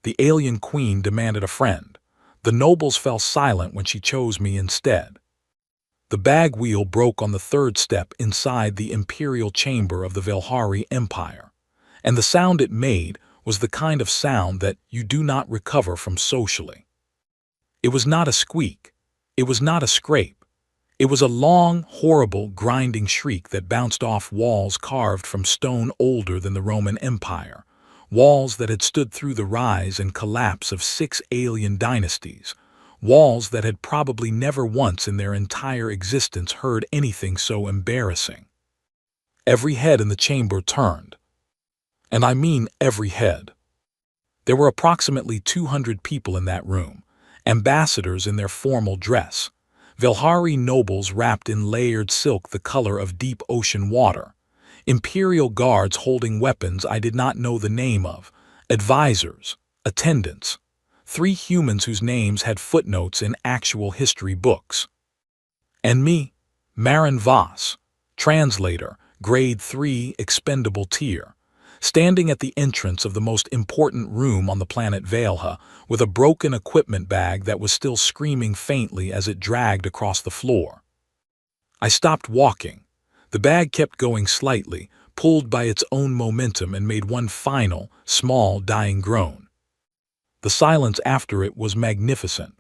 The alien queen demanded a friend. The nobles fell silent when she chose me instead. The bag wheel broke on the third step inside the imperial chamber of the Velhari Empire, and the sound it made was the kind of sound that you do not recover from socially. It was not a squeak. It was not a scrape. It was a long, horrible, grinding shriek that bounced off walls carved from stone older than the Roman Empire, walls that had stood through the rise and collapse of 6 alien dynasties, walls that had probably never once in their entire existence heard anything so embarrassing. Every head in the chamber turned. And I mean every head. There were approximately 200 people in that room, ambassadors in their formal dress, Velhari nobles wrapped in layered silk the color of deep ocean water, imperial guards holding weapons I did not know the name of, advisors, attendants, 3 humans whose names had footnotes in actual history books. And me, Marin Voss, translator, grade 3 expendable tier, standing at the entrance of the most important room on the planet Velha with a broken equipment bag that was still screaming faintly as it dragged across the floor. I stopped walking. The bag kept going slightly, pulled by its own momentum, and made one final, small, dying groan. The silence after it was magnificent.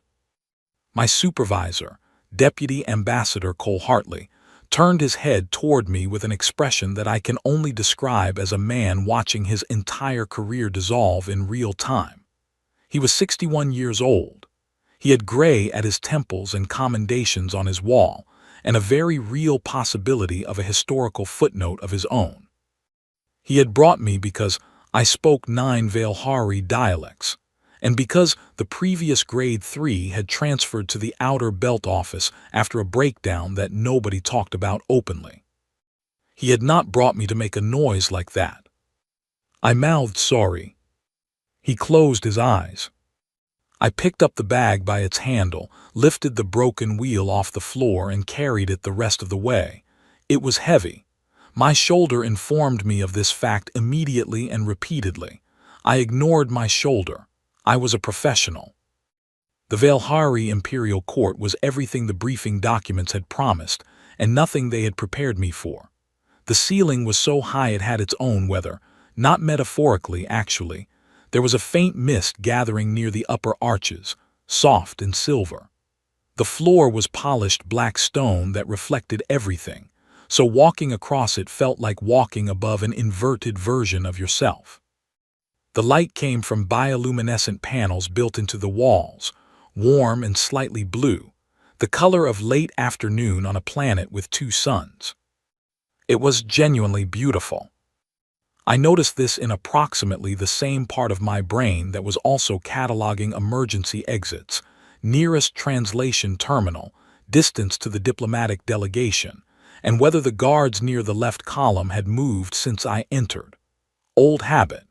My supervisor, Deputy Ambassador Cole Hartley, turned his head toward me with an expression that I can only describe as a man watching his entire career dissolve in real time. He was 61 years old. He had gray at his temples and commendations on his wall, and a very real possibility of a historical footnote of his own. He had brought me because I spoke 9 Velhari dialects, and because the previous grade 3 had transferred to the outer belt office after a breakdown that nobody talked about openly. He had not brought me to make a noise like that. I mouthed sorry. He closed his eyes. I picked up the bag by its handle, lifted the broken wheel off the floor, and carried it the rest of the way. It was heavy. My shoulder informed me of this fact immediately and repeatedly. I ignored my shoulder. I was a professional. The Velhari Imperial Court was everything the briefing documents had promised, and nothing they had prepared me for. The ceiling was so high it had its own weather, not metaphorically, actually. There was a faint mist gathering near the upper arches, soft and silver. The floor was polished black stone that reflected everything, so walking across it felt like walking above an inverted version of yourself. The light came from bioluminescent panels built into the walls, warm and slightly blue, the color of late afternoon on a planet with 2 suns. It was genuinely beautiful. I noticed this in approximately the same part of my brain that was also cataloging emergency exits, nearest translation terminal, distance to the diplomatic delegation, and whether the guards near the left column had moved since I entered. Old habit.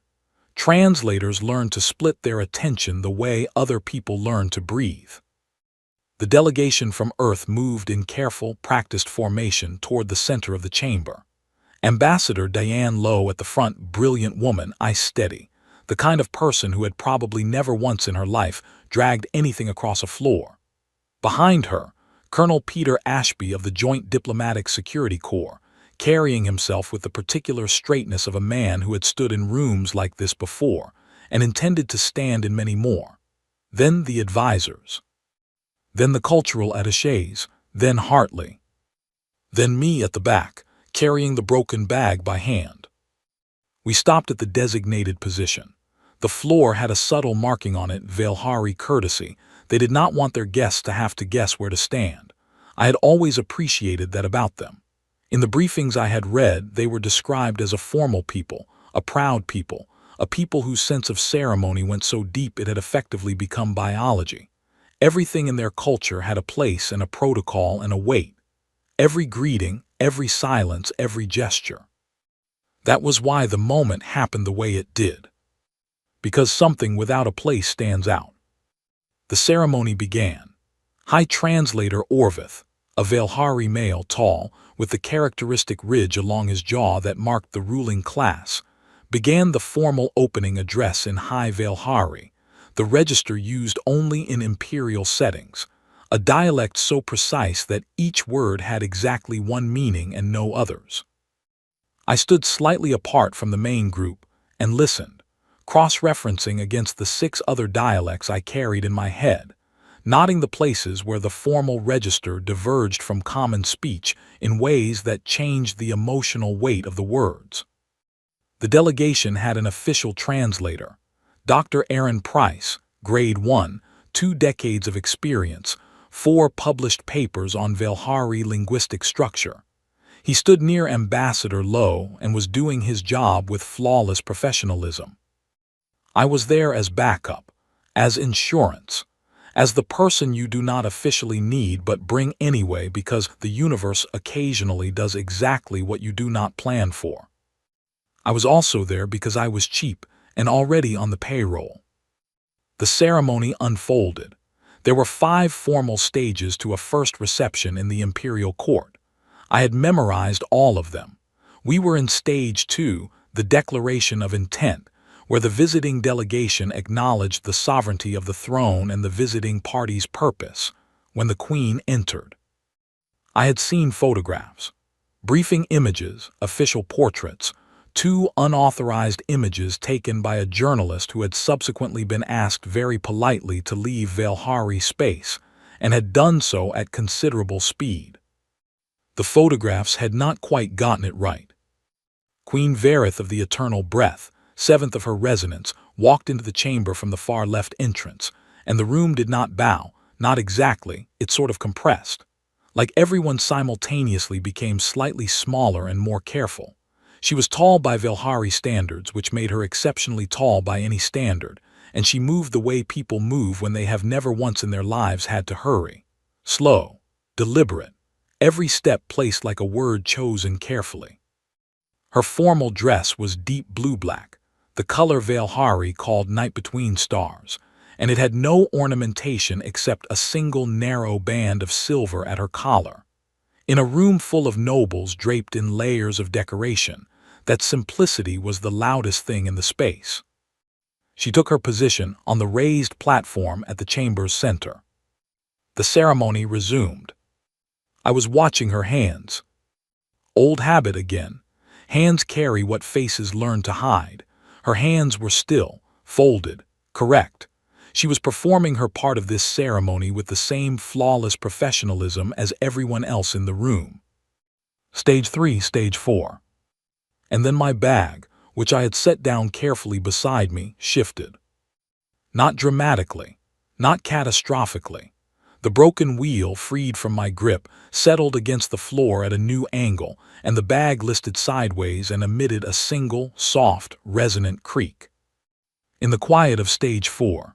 Translators learn to split their attention the way other people learn to breathe. The delegation from Earth moved in careful, practiced formation toward the center of the chamber. Ambassador Diane Lowe at the front, brilliant woman, eyes steady, the kind of person who had probably never once in her life dragged anything across a floor. Behind her, Colonel Peter Ashby of the Joint Diplomatic Security Corps, carrying himself with the particular straightness of a man who had stood in rooms like this before and intended to stand in many more. Then the advisors. Then the cultural attachés. Then Hartley. Then me at the back, carrying the broken bag by hand. We stopped at the designated position. The floor had a subtle marking on it, Velhari courtesy. They did not want their guests to have to guess where to stand. I had always appreciated that about them. In the briefings I had read, they were described as a formal people, a proud people, a people whose sense of ceremony went so deep it had effectively become biology. Everything in their culture had a place and a protocol and a weight. Every greeting, every silence, every gesture. That was why the moment happened the way it did. Because something without a place stands out. The ceremony began. High Translator Orvith, a Velhari male, tall, with the characteristic ridge along his jaw that marked the ruling class, began the formal opening address in High Velhari, the register used only in imperial settings, a dialect so precise that each word had exactly one meaning and no others. I stood slightly apart from the main group and listened, cross-referencing against the 6 other dialects I carried in my head, noting the places where the formal register diverged from common speech in ways that changed the emotional weight of the words. The delegation had an official translator, Dr. Aaron Price, Grade 1, 2 decades of experience, 4 published papers on Velhari linguistic structure. He stood near Ambassador Lowe and was doing his job with flawless professionalism. I was there as backup, as insurance, as the person you do not officially need but bring anyway because the universe occasionally does exactly what you do not plan for. I was also there because I was cheap and already on the payroll. The ceremony unfolded. There were 5 formal stages to a first reception in the imperial court. I had memorized all of them. We were in stage 2, the declaration of intent, where the visiting delegation acknowledged the sovereignty of the throne and the visiting party's purpose, when the Queen entered. I had seen photographs, briefing images, official portraits, 2 unauthorized images taken by a journalist who had subsequently been asked very politely to leave Velhari space, and had done so at considerable speed. The photographs had not quite gotten it right. Queen Varith of the Eternal Breath, 7th of her resonance, walked into the chamber from the far left entrance, and the room did not bow, not exactly, it sort of compressed. Like everyone simultaneously became slightly smaller and more careful. She was tall by Velhari standards, which made her exceptionally tall by any standard, and she moved the way people move when they have never once in their lives had to hurry. Slow, deliberate, every step placed like a word chosen carefully. Her formal dress was deep blue-black, the color Velhari called Night Between Stars, and it had no ornamentation except a single narrow band of silver at her collar. In a room full of nobles draped in layers of decoration, that simplicity was the loudest thing in the space. She took her position on the raised platform at the chamber's center. The ceremony resumed. I was watching her hands. Old habit again. Hands carry what faces learn to hide. Her hands were still, folded, correct. She was performing her part of this ceremony with the same flawless professionalism as everyone else in the room. Stage 3, Stage 4. And then my bag, which I had set down carefully beside me, shifted. Not dramatically, not catastrophically. The broken wheel, freed from my grip, settled against the floor at a new angle, and the bag listed sideways and emitted a single, soft, resonant creak. In the quiet of Stage 4.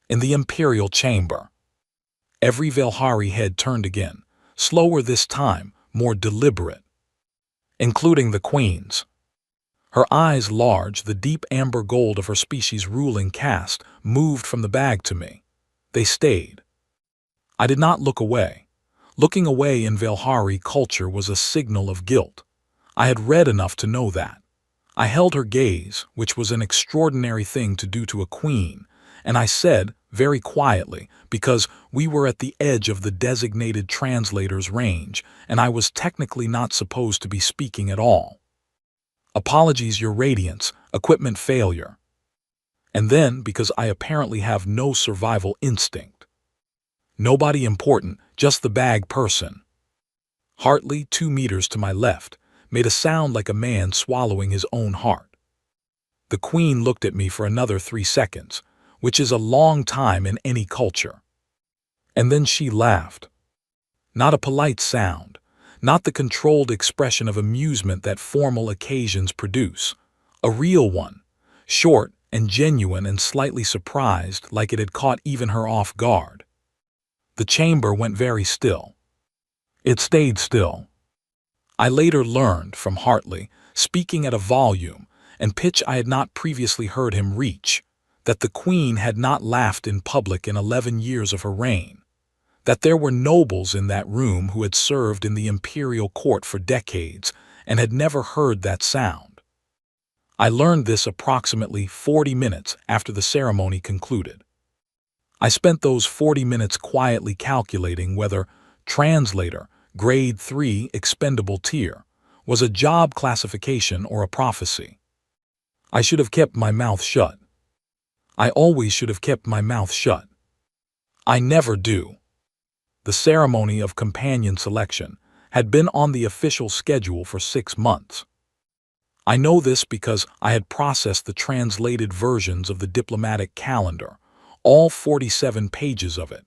In the Imperial Chamber. Every Velhari head turned again, slower this time, more deliberate. Including the Queen's. Her eyes large, the deep amber gold of her species' ruling caste, moved from the bag to me. They stayed. I did not look away. Looking away in Velhari culture was a signal of guilt. I had read enough to know that. I held her gaze, which was an extraordinary thing to do to a queen, and I said, very quietly, because we were at the edge of the designated translator's range, and I was technically not supposed to be speaking at all. Apologies, Your Radiance, equipment failure. And then, because I apparently have no survival instinct. Nobody important, just the bag person. Hartley, 2 meters to my left, made a sound like a man swallowing his own heart. The Queen looked at me for another 3 seconds, which is a long time in any culture. And then she laughed. Not a polite sound, not the controlled expression of amusement that formal occasions produce. A real one, short and genuine and slightly surprised, like it had caught even her off guard. The chamber went very still. It stayed still. I later learned from Hartley, speaking at a volume and pitch I had not previously heard him reach, that the Queen had not laughed in public in 11 years of her reign, that there were nobles in that room who had served in the imperial court for decades and had never heard that sound. I learned this approximately 40 minutes after the ceremony concluded. I spent those 40 minutes quietly calculating whether translator, grade 3 expendable tier, was a job classification or a prophecy. I should have kept my mouth shut. I always should have kept my mouth shut. I never do. The ceremony of companion selection had been on the official schedule for 6 months. I know this because I had processed the translated versions of the diplomatic calendar, all 47 pages of it,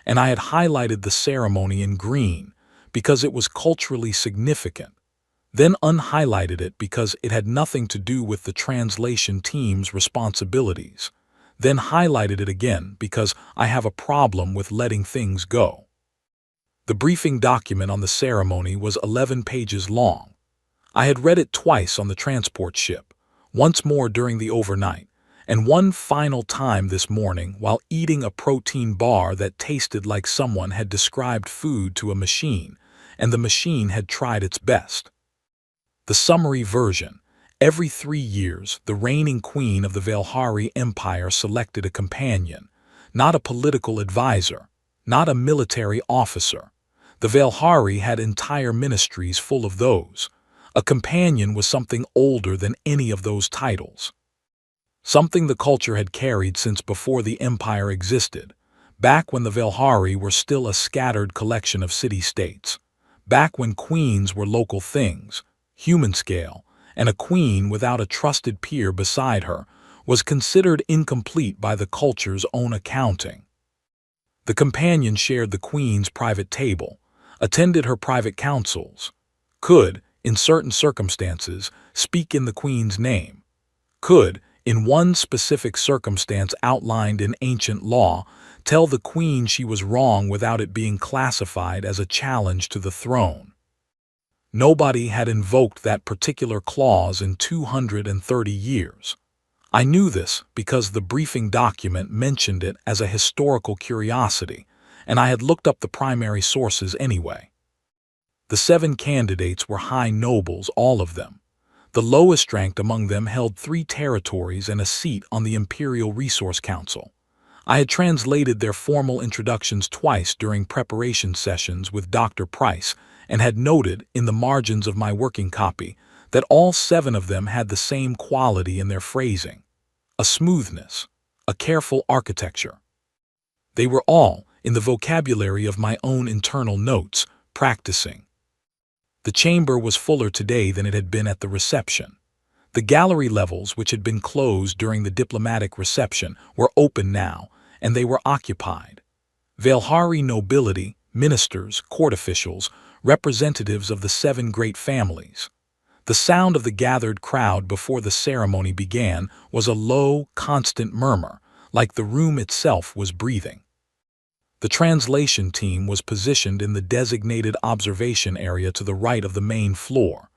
and I had highlighted the ceremony in green because it was culturally significant, then unhighlighted it because it had nothing to do with the translation team's responsibilities, then highlighted it again because I have a problem with letting things go. The briefing document on the ceremony was 11 pages long. I had read it twice on the transport ship, once more during the overnight, and one final time this morning while eating a protein bar that tasted like someone had described food to a machine, and the machine had tried its best. The summary version: every 3 years, the reigning queen of the Velhari Empire selected a companion, not a political advisor, not a military officer. The Velhari had entire ministries full of those. A companion was something older than any of those titles. Something the culture had carried since before the empire existed, back when the Velhari were still a scattered collection of city-states, back when queens were local things, human scale, and a queen without a trusted peer beside her was considered incomplete by the culture's own accounting. The companion shared the queen's private table, attended her private councils, could, in certain circumstances, speak in the queen's name, could, in one specific circumstance outlined in ancient law, tell the queen she was wrong without it being classified as a challenge to the throne. Nobody had invoked that particular clause in 230 years. I knew this because the briefing document mentioned it as a historical curiosity, and I had looked up the primary sources anyway. The 7 candidates were high nobles, all of them. The lowest ranked among them held 3 territories and a seat on the Imperial Resource Council. I had translated their formal introductions twice during preparation sessions with Dr. Price and had noted in the margins of my working copy that all 7 of them had the same quality in their phrasing: a smoothness, a careful architecture. They were all in the vocabulary of my own internal notes, practicing. The chamber was fuller today than it had been at the reception. The gallery levels, which had been closed during the diplomatic reception, were open now, and they were occupied. Velhari nobility, ministers, court officials, representatives of the 7 great families. The sound of the gathered crowd before the ceremony began was a low, constant murmur, like the room itself was breathing. The translation team was positioned in the designated observation area to the right of the main floor.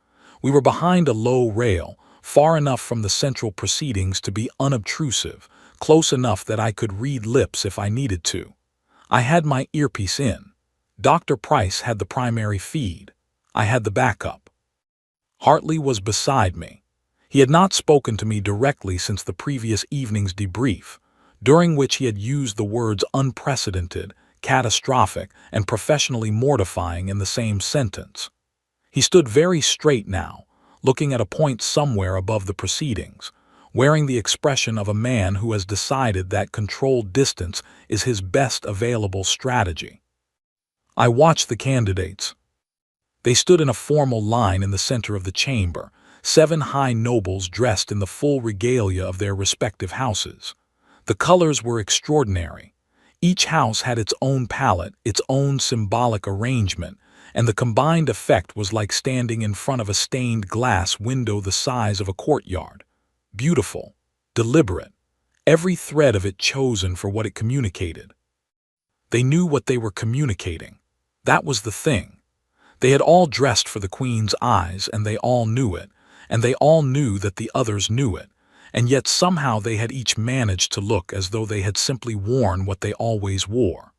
We were behind a low rail, far enough from the central proceedings to be unobtrusive, close enough that I could read lips if I needed to. I had my earpiece in. Dr. Price had the primary feed. I had the backup. Hartley was beside me. He had not spoken to me directly since the previous evening's debrief, during which he had used the words unprecedented, catastrophic, and professionally mortifying in the same sentence. He stood very straight now, looking at a point somewhere above the proceedings, wearing the expression of a man who has decided that controlled distance is his best available strategy. I watched the candidates. They stood in a formal line in the center of the chamber, 7 high nobles dressed in the full regalia of their respective houses. The colors were extraordinary. Each house had its own palette, its own symbolic arrangement, and the combined effect was like standing in front of a stained glass window the size of a courtyard. Beautiful, deliberate, every thread of it chosen for what it communicated. They knew what they were communicating. That was the thing. They had all dressed for the Queen's eyes, and they all knew it, and they all knew that the others knew it, and yet somehow they had each managed to look as though they had simply worn what they always wore.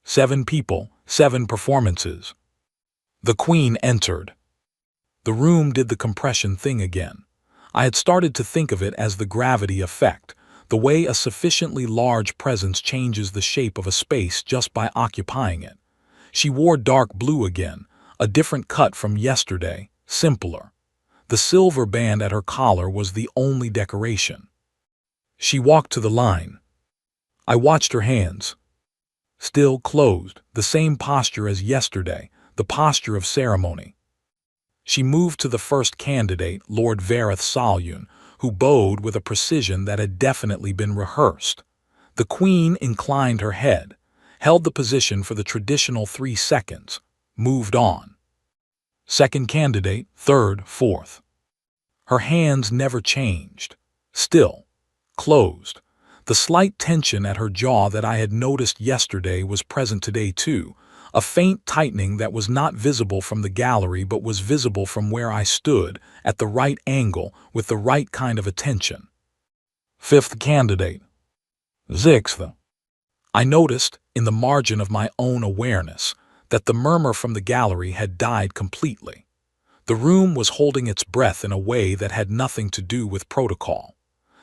7 people, 7 performances. The Queen entered. The room did the compression thing again. I had started to think of it as the gravity effect, the way a sufficiently large presence changes the shape of a space just by occupying it. She wore dark blue again, a different cut from yesterday, simpler. The silver band at her collar was the only decoration. She walked to the line. I watched her hands. Still closed, the same posture as yesterday, the posture of ceremony. She moved to the first candidate, Lord Vareth Salyun, who bowed with a precision that had definitely been rehearsed. The Queen inclined her head, held the position for the traditional 3 seconds, moved on. Second candidate, third, fourth. Her hands never changed. Still, closed. The slight tension at her jaw that I had noticed yesterday was present today too, a faint tightening that was not visible from the gallery but was visible from where I stood, at the right angle, with the right kind of attention. Fifth candidate. Sixth. I noticed, in the margin of my own awareness, that the murmur from the gallery had died completely. The room was holding its breath in a way that had nothing to do with protocol.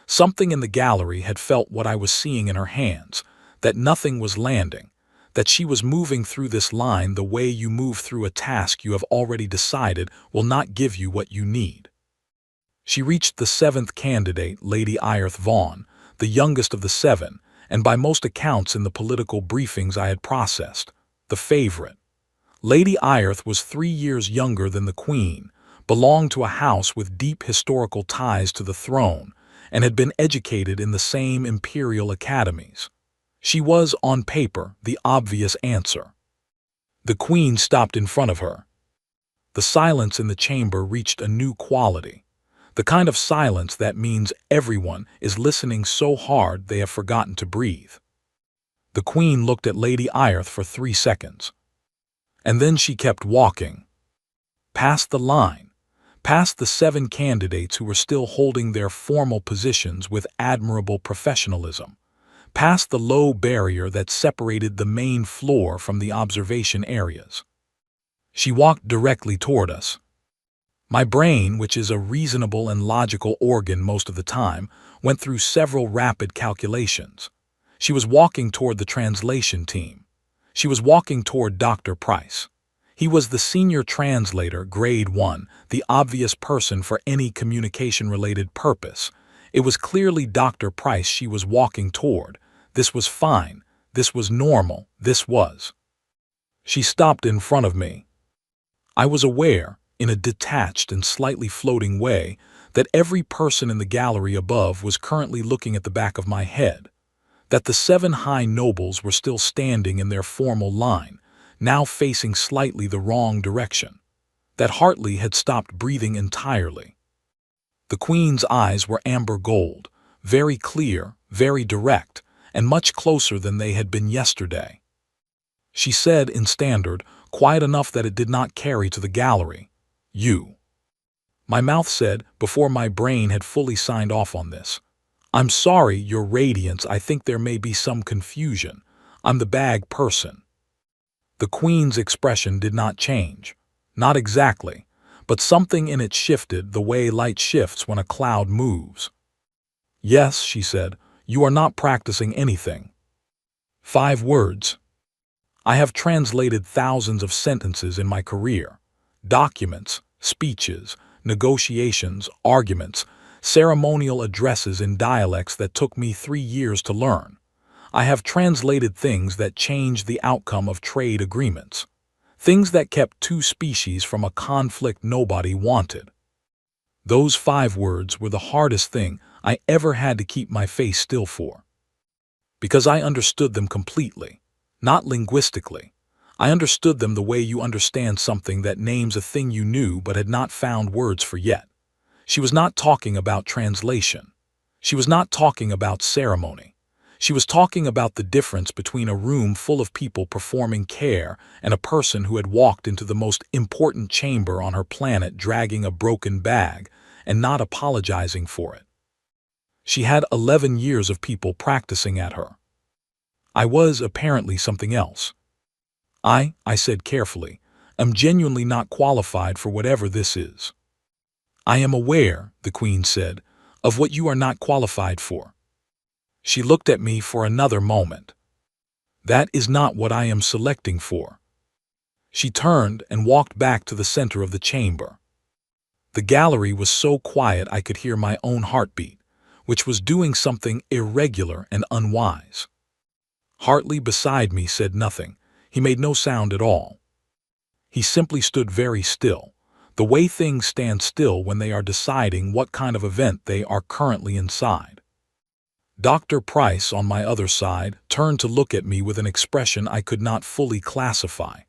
Something in the gallery had felt what I was seeing in her hands, that nothing was landing, that she was moving through this line the way you move through a task you have already decided will not give you what you need. She reached the 7th candidate, Lady Iarth Vaughan, the youngest of the 7, and by most accounts in the political briefings I had processed, the favorite. Lady Iarth was 3 years younger than the Queen, belonged to a house with deep historical ties to the throne, and had been educated in the same imperial academies. She was, on paper, the obvious answer. The Queen stopped in front of her. The silence in the chamber reached a new quality, the kind of silence that means everyone is listening so hard they have forgotten to breathe. The Queen looked at Lady Iarth for 3 seconds. And then she kept walking. Past the line, past the 7 candidates who were still holding their formal positions with admirable professionalism, past the low barrier that separated the main floor from the observation areas. She walked directly toward us. My brain, which is a reasonable and logical organ most of the time, went through several rapid calculations. She was walking toward the translation team. She was walking toward Dr. Price. He was the senior translator, grade 1, the obvious person for any communication-related purpose. It was clearly Dr. Price she was walking toward. This was fine. This was normal. This was. She stopped in front of me. I was aware, in a detached and slightly floating way, that every person in the gallery above was currently looking at the back of my head, that the 7 high nobles were still standing in their formal line, now facing slightly the wrong direction, that Hartley had stopped breathing entirely. The Queen's eyes were amber gold, very clear, very direct, and much closer than they had been yesterday. She said in standard, quiet enough that it did not carry to the gallery, "You." My mouth said, before my brain had fully signed off on this, "I'm sorry, Your Radiance, I think there may be some confusion. I'm the bag person." The Queen's expression did not change. Not exactly, but something in it shifted the way light shifts when a cloud moves. "Yes," she said, "you are not practicing anything." 5 words. I have translated thousands of sentences in my career. Documents, speeches, negotiations, arguments, ceremonial addresses in dialects that took me 3 years to learn. I have translated things that changed the outcome of trade agreements, things that kept 2 species from a conflict nobody wanted. Those 5 words were the hardest thing I ever had to keep my face still for. Because I understood them completely, not linguistically. I understood them the way you understand something that names a thing you knew but had not found words for yet. She was not talking about translation. She was not talking about ceremony. She was talking about the difference between a room full of people performing care and a person who had walked into the most important chamber on her planet dragging a broken bag and not apologizing for it. She had 11 years of people practicing at her. I was apparently something else. I said carefully, am genuinely not qualified for whatever this is. "I am aware," the Queen said, "of what you are not qualified for." She looked at me for another moment. "That is not what I am selecting for." She turned and walked back to the center of the chamber. The gallery was so quiet I could hear my own heartbeat, which was doing something irregular and unwise. Hartley beside me said nothing. He made no sound at all. He simply stood very still, the way things stand still when they are deciding what kind of event they are currently inside. Dr. Price, on my other side, turned to look at me with an expression I could not fully classify.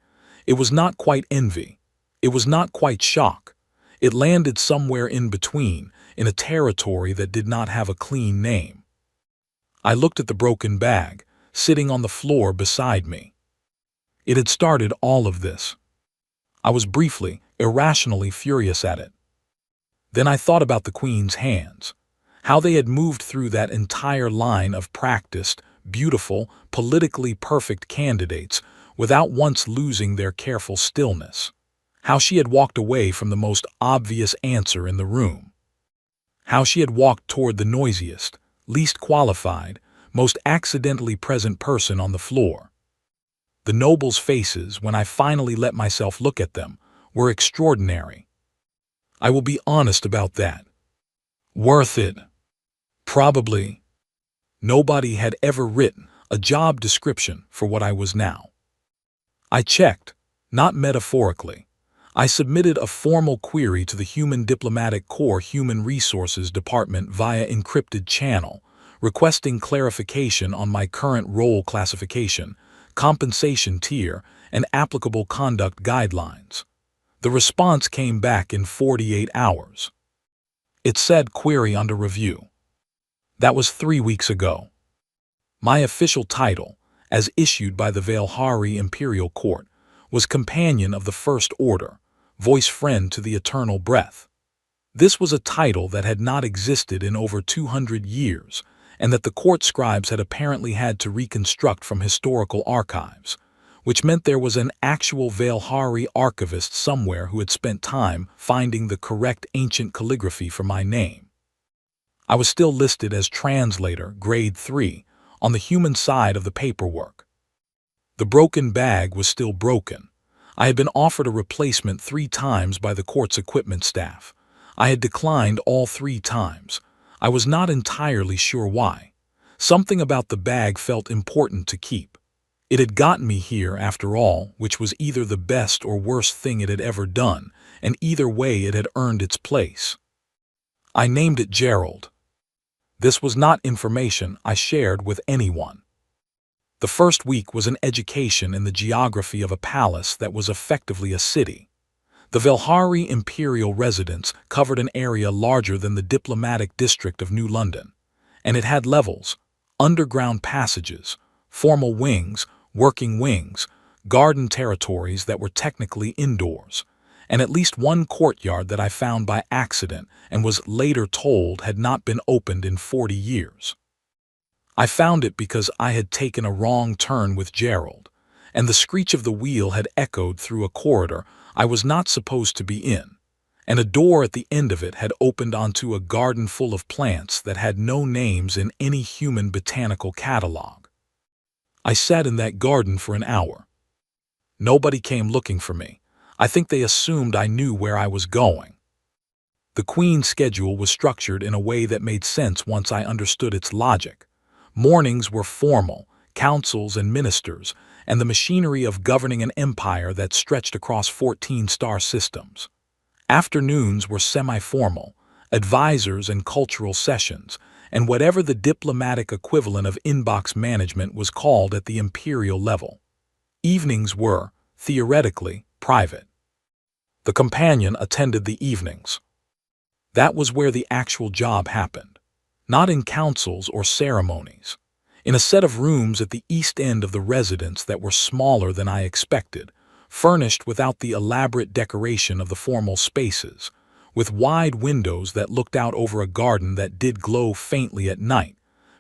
It was not quite envy. It was not quite shock. It landed somewhere in between, in a territory that did not have a clean name. I looked at the broken bag, sitting on the floor beside me. It had started all of this. I was briefly, irrationally furious at it. Then I thought about the Queen's hands, how they had moved through that entire line of practiced, beautiful, politically perfect candidates without once losing their careful stillness, how she had walked away from the most obvious answer in the room, how she had walked toward the noisiest, least qualified, most accidentally present person on the floor. The nobles' faces, when I finally let myself look at them, were extraordinary. I will be honest about that. Worth it. Probably. Nobody had ever written a job description for what I was now. I checked, not metaphorically. I submitted a formal query to the Human Diplomatic Corps Human Resources Department via encrypted channel, requesting clarification on my current role classification, compensation tier, and applicable conduct guidelines. The response came back in 48 hours. It said query under review. That was 3 weeks ago. My official title, as issued by the Velhari Imperial Court, was Companion of the First Order, Voice Friend to the Eternal Breath. This was a title that had not existed in over 200 years, and that the court scribes had apparently had to reconstruct from historical archives, which meant there was an actual Velhari archivist somewhere who had spent time finding the correct ancient calligraphy for my name. I was still listed as translator, grade 3, on the human side of the paperwork. The broken bag was still broken. I had been offered a replacement 3 times by the court's equipment staff. I had declined all 3 times. I was not entirely sure why. Something about the bag felt important to keep. It had gotten me here, after all, which was either the best or worst thing it had ever done, and either way it had earned its place. I named it Gerald. This was not information I shared with anyone. The first week was an education in the geography of a palace that was effectively a city. The Velhari imperial residence covered an area larger than the diplomatic district of New London, and it had levels, underground passages, formal wings, working wings, garden territories that were technically indoors, and at least one courtyard that I found by accident and was later told had not been opened in 40 years. I found it because I had taken a wrong turn with Gerald, and the screech of the wheel had echoed through a corridor I was not supposed to be in, and a door at the end of it had opened onto a garden full of plants that had no names in any human botanical catalog. I sat in that garden for an hour. Nobody came looking for me. I think they assumed I knew where I was going. The Queen's schedule was structured in a way that made sense once I understood its logic. Mornings were formal, councils and ministers, and the machinery of governing an empire that stretched across 14 star systems. Afternoons were semi-formal, advisors and cultural sessions, and whatever the diplomatic equivalent of inbox management was called at the imperial level. Evenings were, theoretically, private. The companion attended the evenings. That was where the actual job happened, not in councils or ceremonies. In a set of rooms at the east end of the residence that were smaller than I expected, furnished without the elaborate decoration of the formal spaces, with wide windows that looked out over a garden that did glow faintly at night,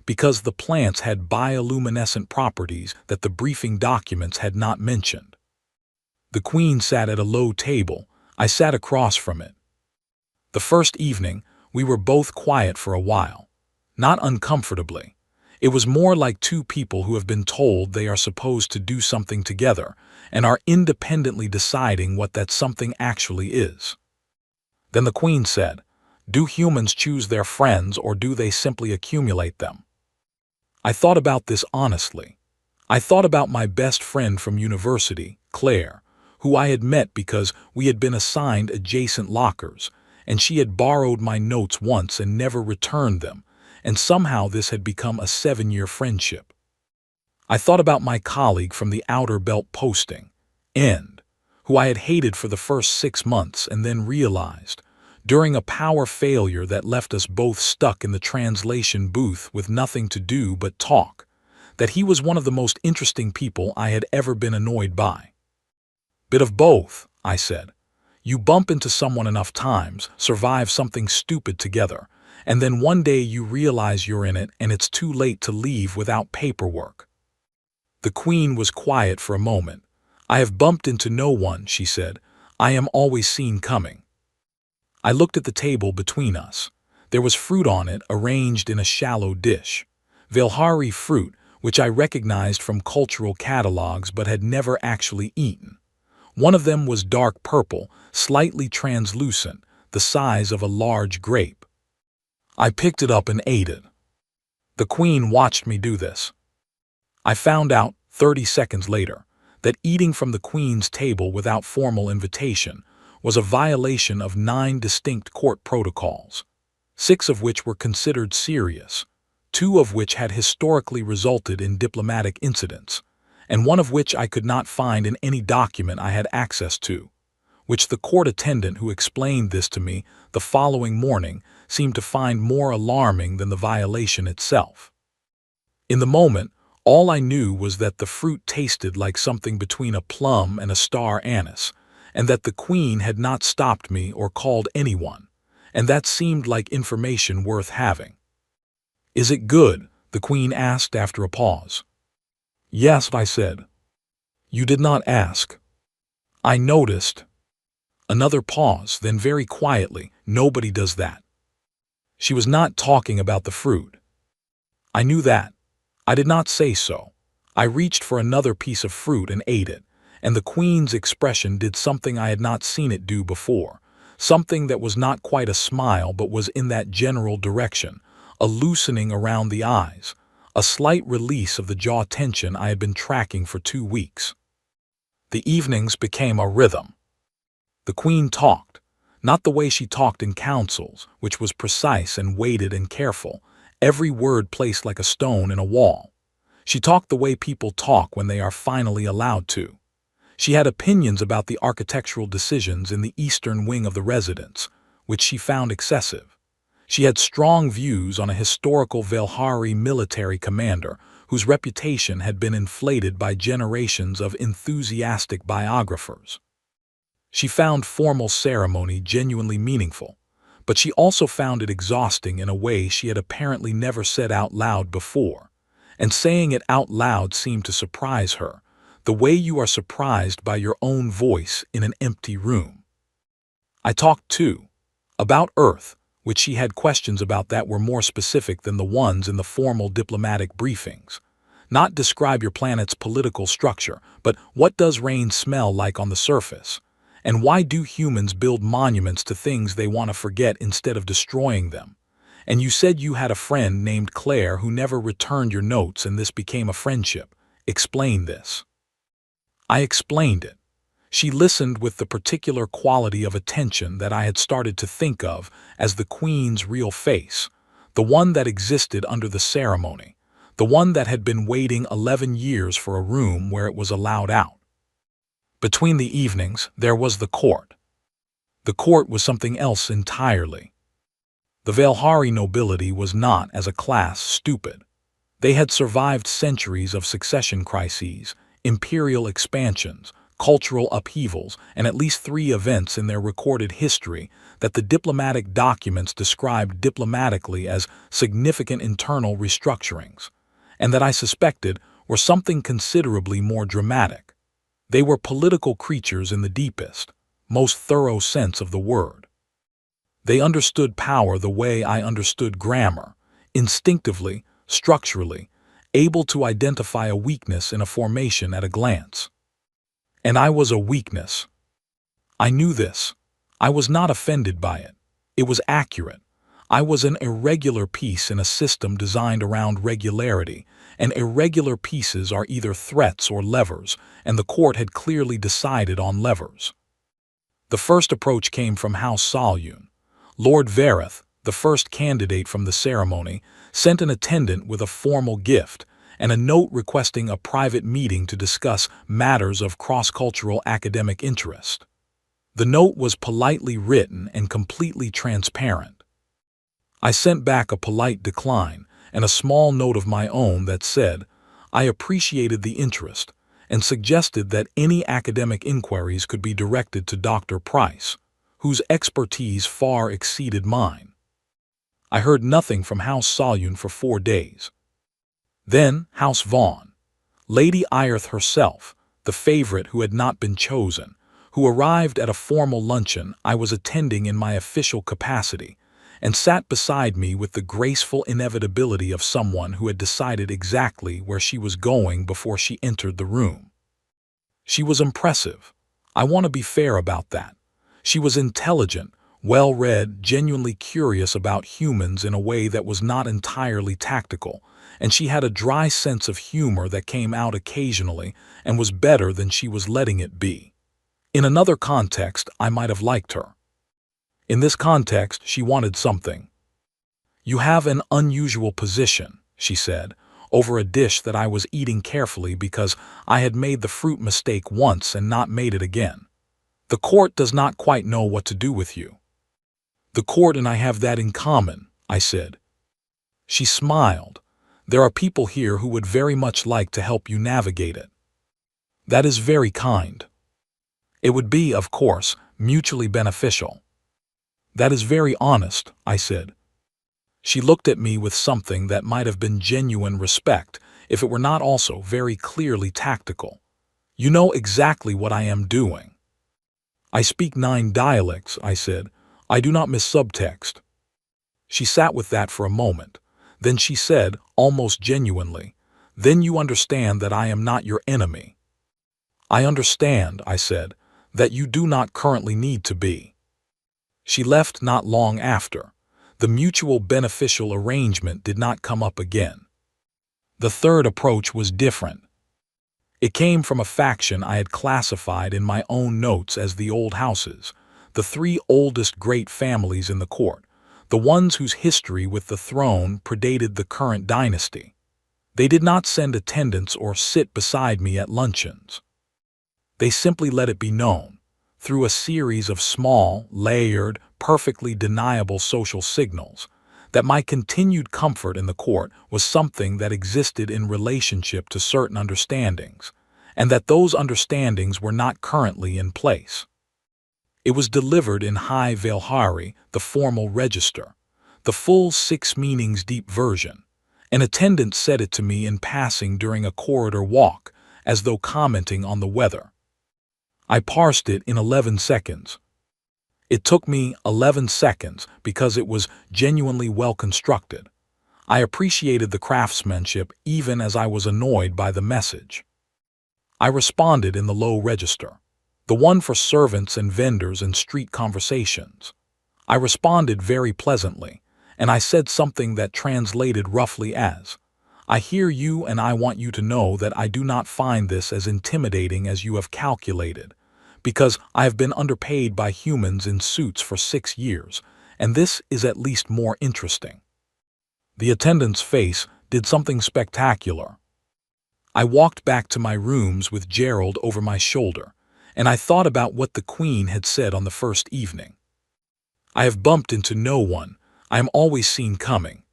because the plants had bioluminescent properties that the briefing documents had not mentioned. The Queen sat at a low table. I sat across from it. The first evening, we were both quiet for a while. Not uncomfortably. It was more like two people who have been told they are supposed to do something together and are independently deciding what that something actually is. Then the Queen said, "Do humans choose their friends or do they simply accumulate them?" I thought about this honestly. I thought about my best friend from university, Claire, who I had met because we had been assigned adjacent lockers, and she had borrowed my notes once and never returned them, and somehow this had become a 7-year friendship. I thought about my colleague from the Outer Belt posting, End, who I had hated for the first 6 months and then realized, during a power failure that left us both stuck in the translation booth with nothing to do but talk, that he was one of the most interesting people I had ever been annoyed by. "Bit of both," I said. "You bump into someone enough times, survive something stupid together, and then one day you realize you're in it and it's too late to leave without paperwork." The Queen was quiet for a moment. "I have bumped into no one," she said. "I am always seen coming." I looked at the table between us. There was fruit on it, arranged in a shallow dish. Velhari fruit, which I recognized from cultural catalogs but had never actually eaten. One of them was dark purple, slightly translucent, the size of a large grape. I picked it up and ate it. The Queen watched me do this. I found out, 30 seconds later, that eating from the Queen's table without formal invitation was a violation of 9 distinct court protocols, 6 of which were considered serious, 2 of which had historically resulted in diplomatic incidents, and 1 of which I could not find in any document I had access to, which the court attendant who explained this to me the following morning seemed to find more alarming than the violation itself. In the moment, all I knew was that the fruit tasted like something between a plum and a star anise, and that the Queen had not stopped me or called anyone, and that seemed like information worth having. "Is it good?" the Queen asked after a pause. "Yes," I said. "You did not ask." "I noticed." Another pause, then very quietly, "Nobody does that." She was not talking about the fruit. I knew that. I did not say so. I reached for another piece of fruit and ate it, and the Queen's expression did something I had not seen it do before, something that was not quite a smile but was in that general direction, a loosening around the eyes, a slight release of the jaw tension I had been tracking for 2 weeks. The evenings became a rhythm. The Queen talked, not the way she talked in councils, which was precise and weighted and careful, every word placed like a stone in a wall. She talked the way people talk when they are finally allowed to. She had opinions about the architectural decisions in the eastern wing of the residence, which she found excessive. She had strong views on a historical Velhari military commander whose reputation had been inflated by generations of enthusiastic biographers. She found formal ceremony genuinely meaningful, but she also found it exhausting in a way she had apparently never said out loud before, and saying it out loud seemed to surprise her, the way you are surprised by your own voice in an empty room. I talked, too, about Earth, which she had questions about that were more specific than the ones in the formal diplomatic briefings. Not describe your planet's political structure, but what does rain smell like on the surface? And why do humans build monuments to things they want to forget instead of destroying them? And you said you had a friend named Claire who never returned your notes and this became a friendship. Explain this. I explained it. She listened with the particular quality of attention that I had started to think of as the Queen's real face, the one that existed under the ceremony, the one that had been waiting 11 years for a room where it was allowed out. Between the evenings, there was the court. The court was something else entirely. The Velhari nobility was not, as a class, stupid. They had survived centuries of succession crises, imperial expansions, cultural upheavals, and at least 3 events in their recorded history that the diplomatic documents described diplomatically as significant internal restructurings, and that I suspected were something considerably more dramatic. They were political creatures in the deepest, most thorough sense of the word. They understood power the way I understood grammar, instinctively, structurally, able to identify a weakness in a formation at a glance. And I was a weakness. I knew this. I was not offended by it. It was accurate. I was an irregular piece in a system designed around regularity, and irregular pieces are either threats or levers, and the court had clearly decided on levers. The first approach came from House Salyun. Lord Vareth, the first candidate from the ceremony, sent an attendant with a formal gift and a note requesting a private meeting to discuss matters of cross-cultural academic interest. The note was politely written and completely transparent. I sent back a polite decline and a small note of my own that said, I appreciated the interest and suggested that any academic inquiries could be directed to Dr. Price, whose expertise far exceeded mine. I heard nothing from House Salyun for 4 days. Then House Vaughn, Lady Irith herself, the favorite who had not been chosen, who arrived at a formal luncheon I was attending in my official capacity, and sat beside me with the graceful inevitability of someone who had decided exactly where she was going before she entered the room. She was impressive. I want to be fair about that. She was intelligent, well-read, genuinely curious about humans in a way that was not entirely tactical, and she had a dry sense of humor that came out occasionally and was better than she was letting it be. In another context, I might have liked her. In this context, she wanted something. You have an unusual position, she said, over a dish that I was eating carefully because I had made the fruit mistake once and not made it again. The court does not quite know what to do with you. The court and I have that in common, I said. She smiled. There are people here who would very much like to help you navigate it. That is very kind. It would be, of course, mutually beneficial. That is very honest, I said. She looked at me with something that might have been genuine respect if it were not also very clearly tactical. You know exactly what I am doing. I speak 9 dialects, I said. I do not miss subtext. She sat with that for a moment. Then she said, almost genuinely, then you understand that I am not your enemy. I understand, I said, that you do not currently need to be. She left not long after. The mutual beneficial arrangement did not come up again. The third approach was different. It came from a faction I had classified in my own notes as the old houses, the 3 oldest great families in the court, the ones whose history with the throne predated the current dynasty. They did not send attendants or sit beside me at luncheons. They simply let it be known, through a series of small, layered, perfectly deniable social signals, that my continued comfort in the court was something that existed in relationship to certain understandings, and that those understandings were not currently in place. It was delivered in High Velhari, the formal register, the full 6 meanings deep version. An attendant said it to me in passing during a corridor walk, as though commenting on the weather. I parsed it in 11 seconds. It took me 11 seconds because it was genuinely well constructed. I appreciated the craftsmanship even as I was annoyed by the message. I responded in the low register, the one for servants and vendors and street conversations. I responded very pleasantly, and I said something that translated roughly as, I hear you and I want you to know that I do not find this as intimidating as you have calculated, because I have been underpaid by humans in suits for 6 years, and this is at least more interesting. The attendant's face did something spectacular. I walked back to my rooms with Gerald over my shoulder, and I thought about what the Queen had said on the first evening. I have bumped into no one. I am always seen coming.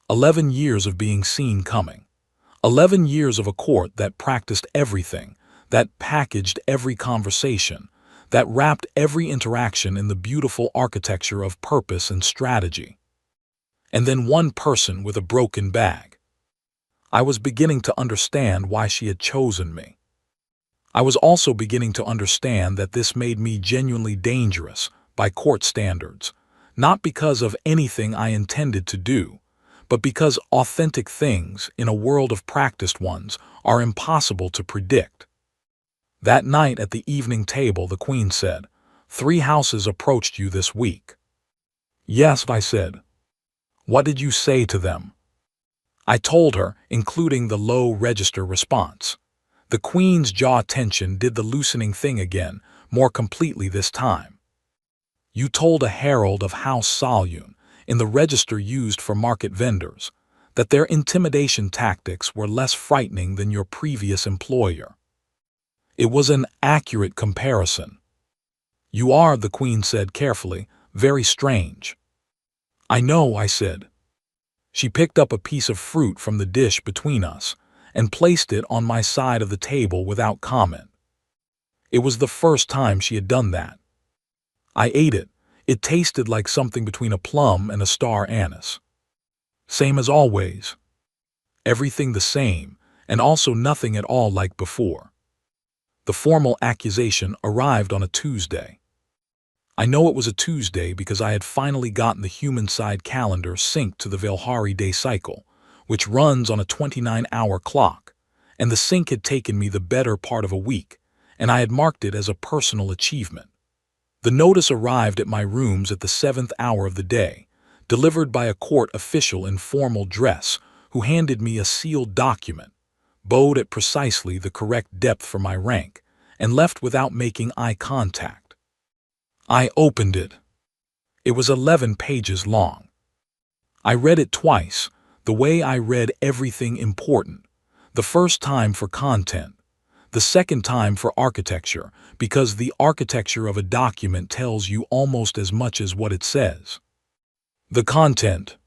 11 years of being seen coming. 11 years of a court that practiced everything, that packaged every conversation, that wrapped every interaction in the beautiful architecture of purpose and strategy. And then one person with a broken bag. I was beginning to understand why she had chosen me. I was also beginning to understand that this made me genuinely dangerous by court standards, not because of anything I intended to do, but because authentic things in a world of practiced ones are impossible to predict. That night at the evening table, the Queen said, "3 houses approached you this week." "Yes," I said. "What did you say to them?" I told her, including the low register response. The Queen's jaw tension did the loosening thing again, more completely this time. "You told a herald of House Salyun, in the register used for market vendors, that their intimidation tactics were less frightening than your previous employer." It was an accurate comparison. "You are," the Queen said carefully, "very strange." "I know," I said. She picked up a piece of fruit from the dish between us and placed it on my side of the table without comment. It was the first time she had done that. I ate it. It tasted like something between a plum and a star anise. Same as always. Everything the same, and also nothing at all like before. The formal accusation arrived on a Tuesday. I know it was a Tuesday because I had finally gotten the human side calendar synced to the Velhari day cycle, which runs on a 29-hour clock, and the sync had taken me the better part of a week, and I had marked it as a personal achievement. The notice arrived at my rooms at the 7th hour of the day, delivered by a court official in formal dress who handed me a sealed document, bowed at precisely the correct depth for my rank, and left without making eye contact. I opened it. It was 11 pages long. I read it twice, the way I read everything important. The first time for content, the second time for architecture, because the architecture of a document tells you almost as much as what it says. The content: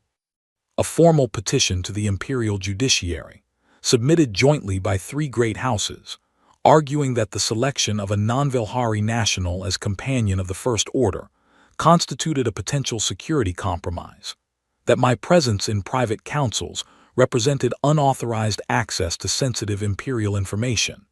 a formal petition to the imperial judiciary, submitted jointly by 3 great houses, arguing that the selection of a non-Velhari national as companion of the First Order constituted a potential security compromise, that my presence in private councils represented unauthorized access to sensitive imperial information,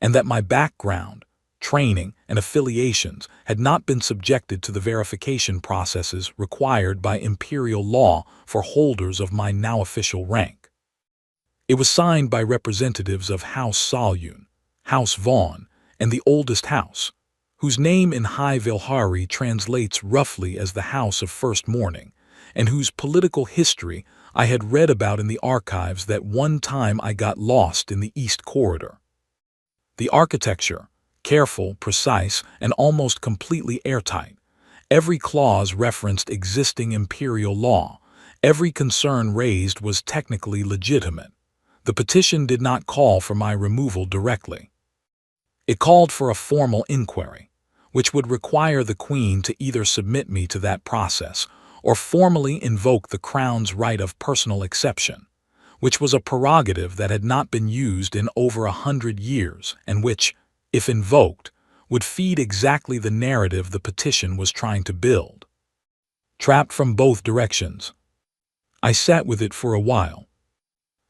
and that my background, training, and affiliations had not been subjected to the verification processes required by imperial law for holders of my now official rank. It was signed by representatives of House Salyun, House Vaughn, and the oldest house, whose name in High Velhari translates roughly as the House of First Morning, and whose political history I had read about in the archives that one time I got lost in the East Corridor. The architecture, careful, precise, and almost completely airtight. Every clause referenced existing imperial law. Every concern raised was technically legitimate. The petition did not call for my removal directly. It called for a formal inquiry, which would require the Queen to either submit me to that process or formally invoke the Crown's right of personal exception, which was a prerogative that had not been used in over 100 years and which, if invoked, would feed exactly the narrative the petition was trying to build. Trapped from both directions, I sat with it for a while.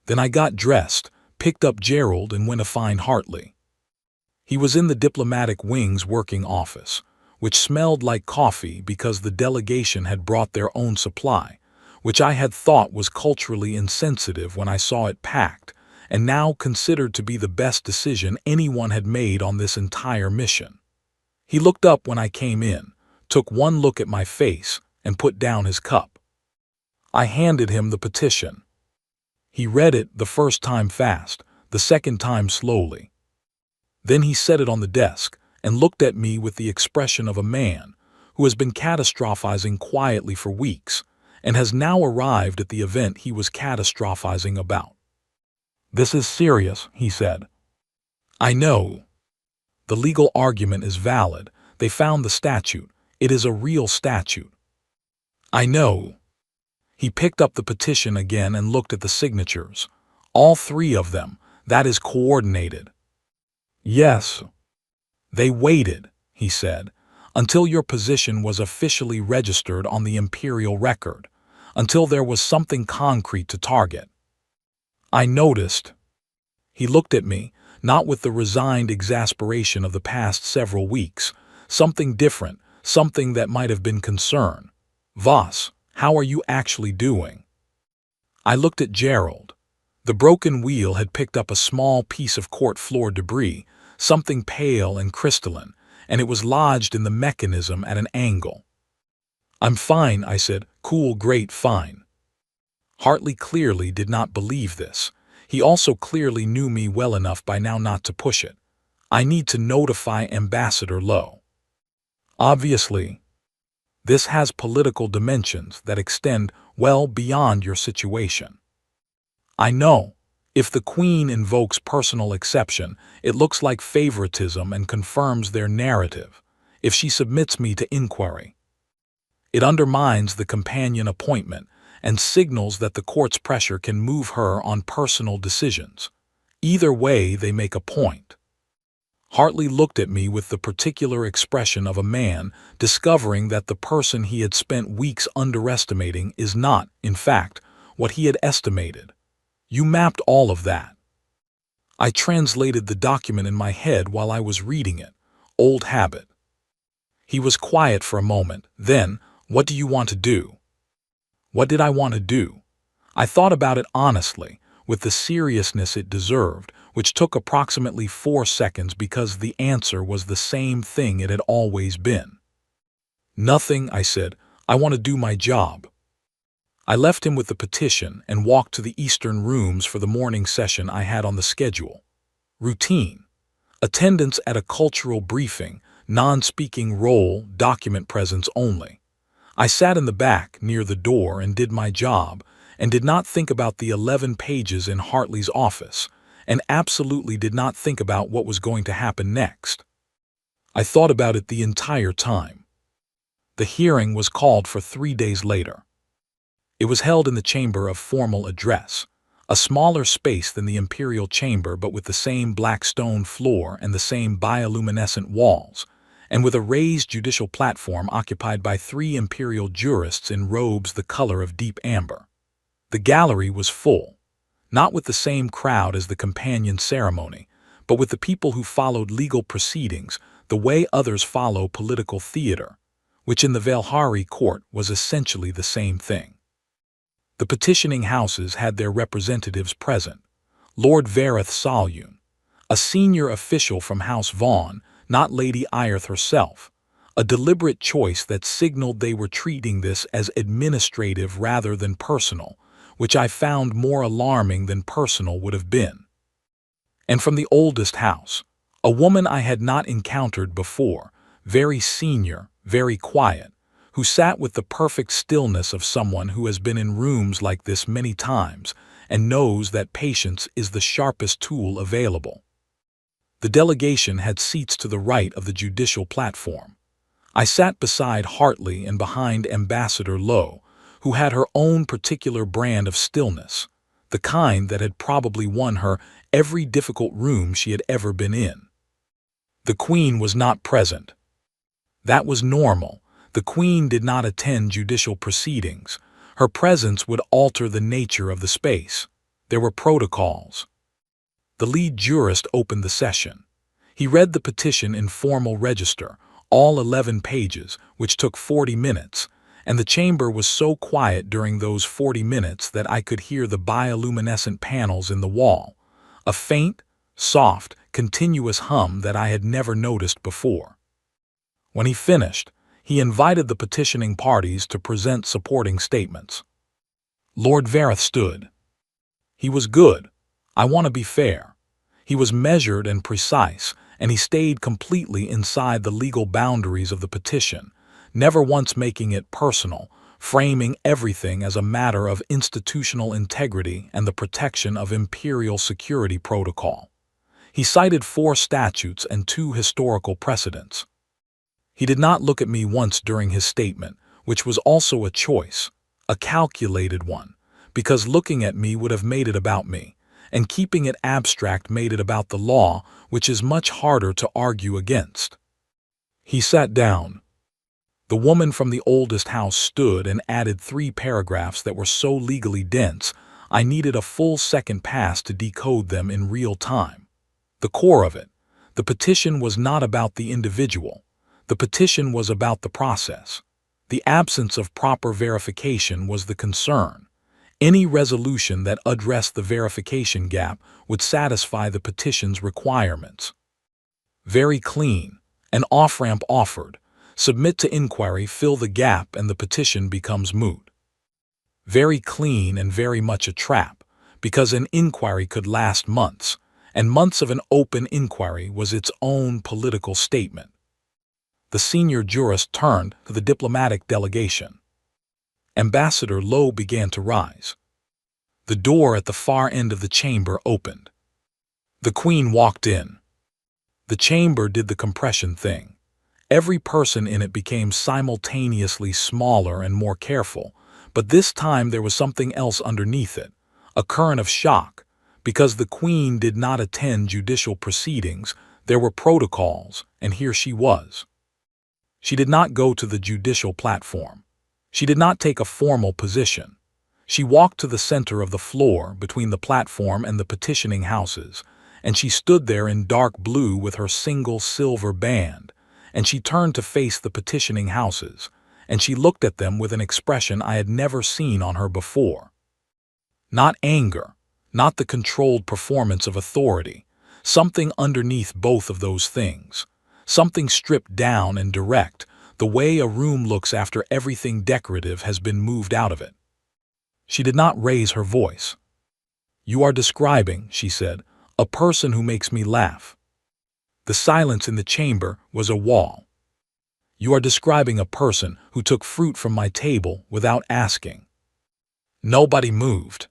Then I got dressed, picked up Gerald, and went to find Hartley. He was in the diplomatic wing's working office, which smelled like coffee because the delegation had brought their own supply, which I had thought was culturally insensitive when I saw it packed, and now considered to be the best decision anyone had made on this entire mission. He looked up when I came in, took one look at my face, and put down his cup. I handed him the petition. He read it the first time fast, the second time slowly. Then he set it on the desk and looked at me with the expression of a man who has been catastrophizing quietly for weeks and has now arrived at the event he was catastrophizing about. "This is serious," he said. "I know. The legal argument is valid. They found the statute. It is a real statute." "I know." He picked up the petition again and looked at the signatures. "All 3 of them. That is coordinated." "Yes." "They waited," he said, "until your position was officially registered on the imperial record, until there was something concrete to target." I noticed. He looked at me, not with the resigned exasperation of the past several weeks, something different, something that might have been concern. Voss, how are you actually doing? I looked at Gerald. The broken wheel had picked up a small piece of court floor debris, something pale and crystalline, and it was lodged in the mechanism at an angle. I'm fine, I said. Cool, great, fine. Hartley clearly did not believe this. He also clearly knew me well enough by now not to push it. I need to notify Ambassador Lowe. Obviously, this has political dimensions that extend well beyond your situation. I know. If the Queen invokes personal exception, it looks like favoritism and confirms their narrative. If she submits me to inquiry, it undermines the companion appointment and signals that the court's pressure can move her on personal decisions. Either way, they make a point. Hartley looked at me with the particular expression of a man discovering that the person he had spent weeks underestimating is not, in fact, what he had estimated. You mapped all of that. I translated the document in my head while I was reading it. Old habit. He was quiet for a moment. Then, what do you want to do? What did I want to do? I thought about it honestly, with the seriousness it deserved, which took approximately 4 seconds because the answer was the same thing it had always been. Nothing, I said. I want to do my job. I left him with the petition and walked to the Eastern rooms for the morning session I had on the schedule. Routine. Attendance at a cultural briefing, non-speaking role, document presence only. I sat in the back, near the door, and did my job, and did not think about the 11 pages in Hartley's office, and absolutely did not think about what was going to happen next. I thought about it the entire time. The hearing was called for 3 days later. It was held in the chamber of formal address, a smaller space than the imperial chamber but with the same black stone floor and the same bioluminescent walls, and with a raised judicial platform occupied by 3 imperial jurists in robes the color of deep amber. The gallery was full, not with the same crowd as the companion ceremony, but with the people who followed legal proceedings the way others follow political theater, which in the Velhari court was essentially the same thing. The petitioning houses had their representatives present. Lord Vareth Salyun, a senior official from House Vaughan, not Lady Eyerth herself, a deliberate choice that signaled they were treating this as administrative rather than personal, which I found more alarming than personal would have been. And from the oldest house, a woman I had not encountered before, very senior, very quiet, who sat with the perfect stillness of someone who has been in rooms like this many times and knows that patience is the sharpest tool available. The delegation had seats to the right of the judicial platform. I sat beside Hartley and behind Ambassador Lowe, who had her own particular brand of stillness, the kind that had probably won her every difficult room she had ever been in. The Queen was not present. That was normal. The Queen did not attend judicial proceedings. Her presence would alter the nature of the space. There were protocols. The lead jurist opened the session. He read the petition in formal register, all 11 pages, which took 40 minutes, and the chamber was so quiet during those 40 minutes that I could hear the bioluminescent panels in the wall, a faint, soft, continuous hum that I had never noticed before. When he finished, he invited the petitioning parties to present supporting statements. Lord Vareth stood. He was good. I want to be fair. He was measured and precise, and he stayed completely inside the legal boundaries of the petition, never once making it personal, framing everything as a matter of institutional integrity and the protection of imperial security protocol. He cited 4 statutes and 2 historical precedents. He did not look at me once during his statement, which was also a choice, a calculated one, because looking at me would have made it about me, and keeping it abstract made it about the law, which is much harder to argue against. He sat down. The woman from the oldest house stood and added 3 paragraphs that were so legally dense I needed a full second pass to decode them in real time. The core of it, the petition was not about the individual. The petition was about the process. The absence of proper verification was the concern. Any resolution that addressed the verification gap would satisfy the petition's requirements. Very clean. An off-ramp offered. Submit to inquiry, fill the gap, and the petition becomes moot. Very clean and very much a trap, because an inquiry could last months, and months of an open inquiry was its own political statement. The senior jurist turned to the diplomatic delegation. Ambassador Lowe began to rise. The door at the far end of the chamber opened. The Queen walked in. The chamber did the compression thing. Every person in it became simultaneously smaller and more careful, but this time there was something else underneath it, a current of shock. Because the Queen did not attend judicial proceedings, there were protocols, and here she was. She did not go to the judicial platform. She did not take a formal position. She walked to the center of the floor between the platform and the petitioning houses, and she stood there in dark blue with her single silver band, and she turned to face the petitioning houses, and she looked at them with an expression I had never seen on her before. Not anger, not the controlled performance of authority, something underneath both of those things, something stripped down and direct, the way a room looks after everything decorative has been moved out of it. She did not raise her voice. "You are describing," she said, "a person who makes me laugh." The silence in the chamber was a wall. "You are describing a person who took fruit from my table without asking." Nobody moved.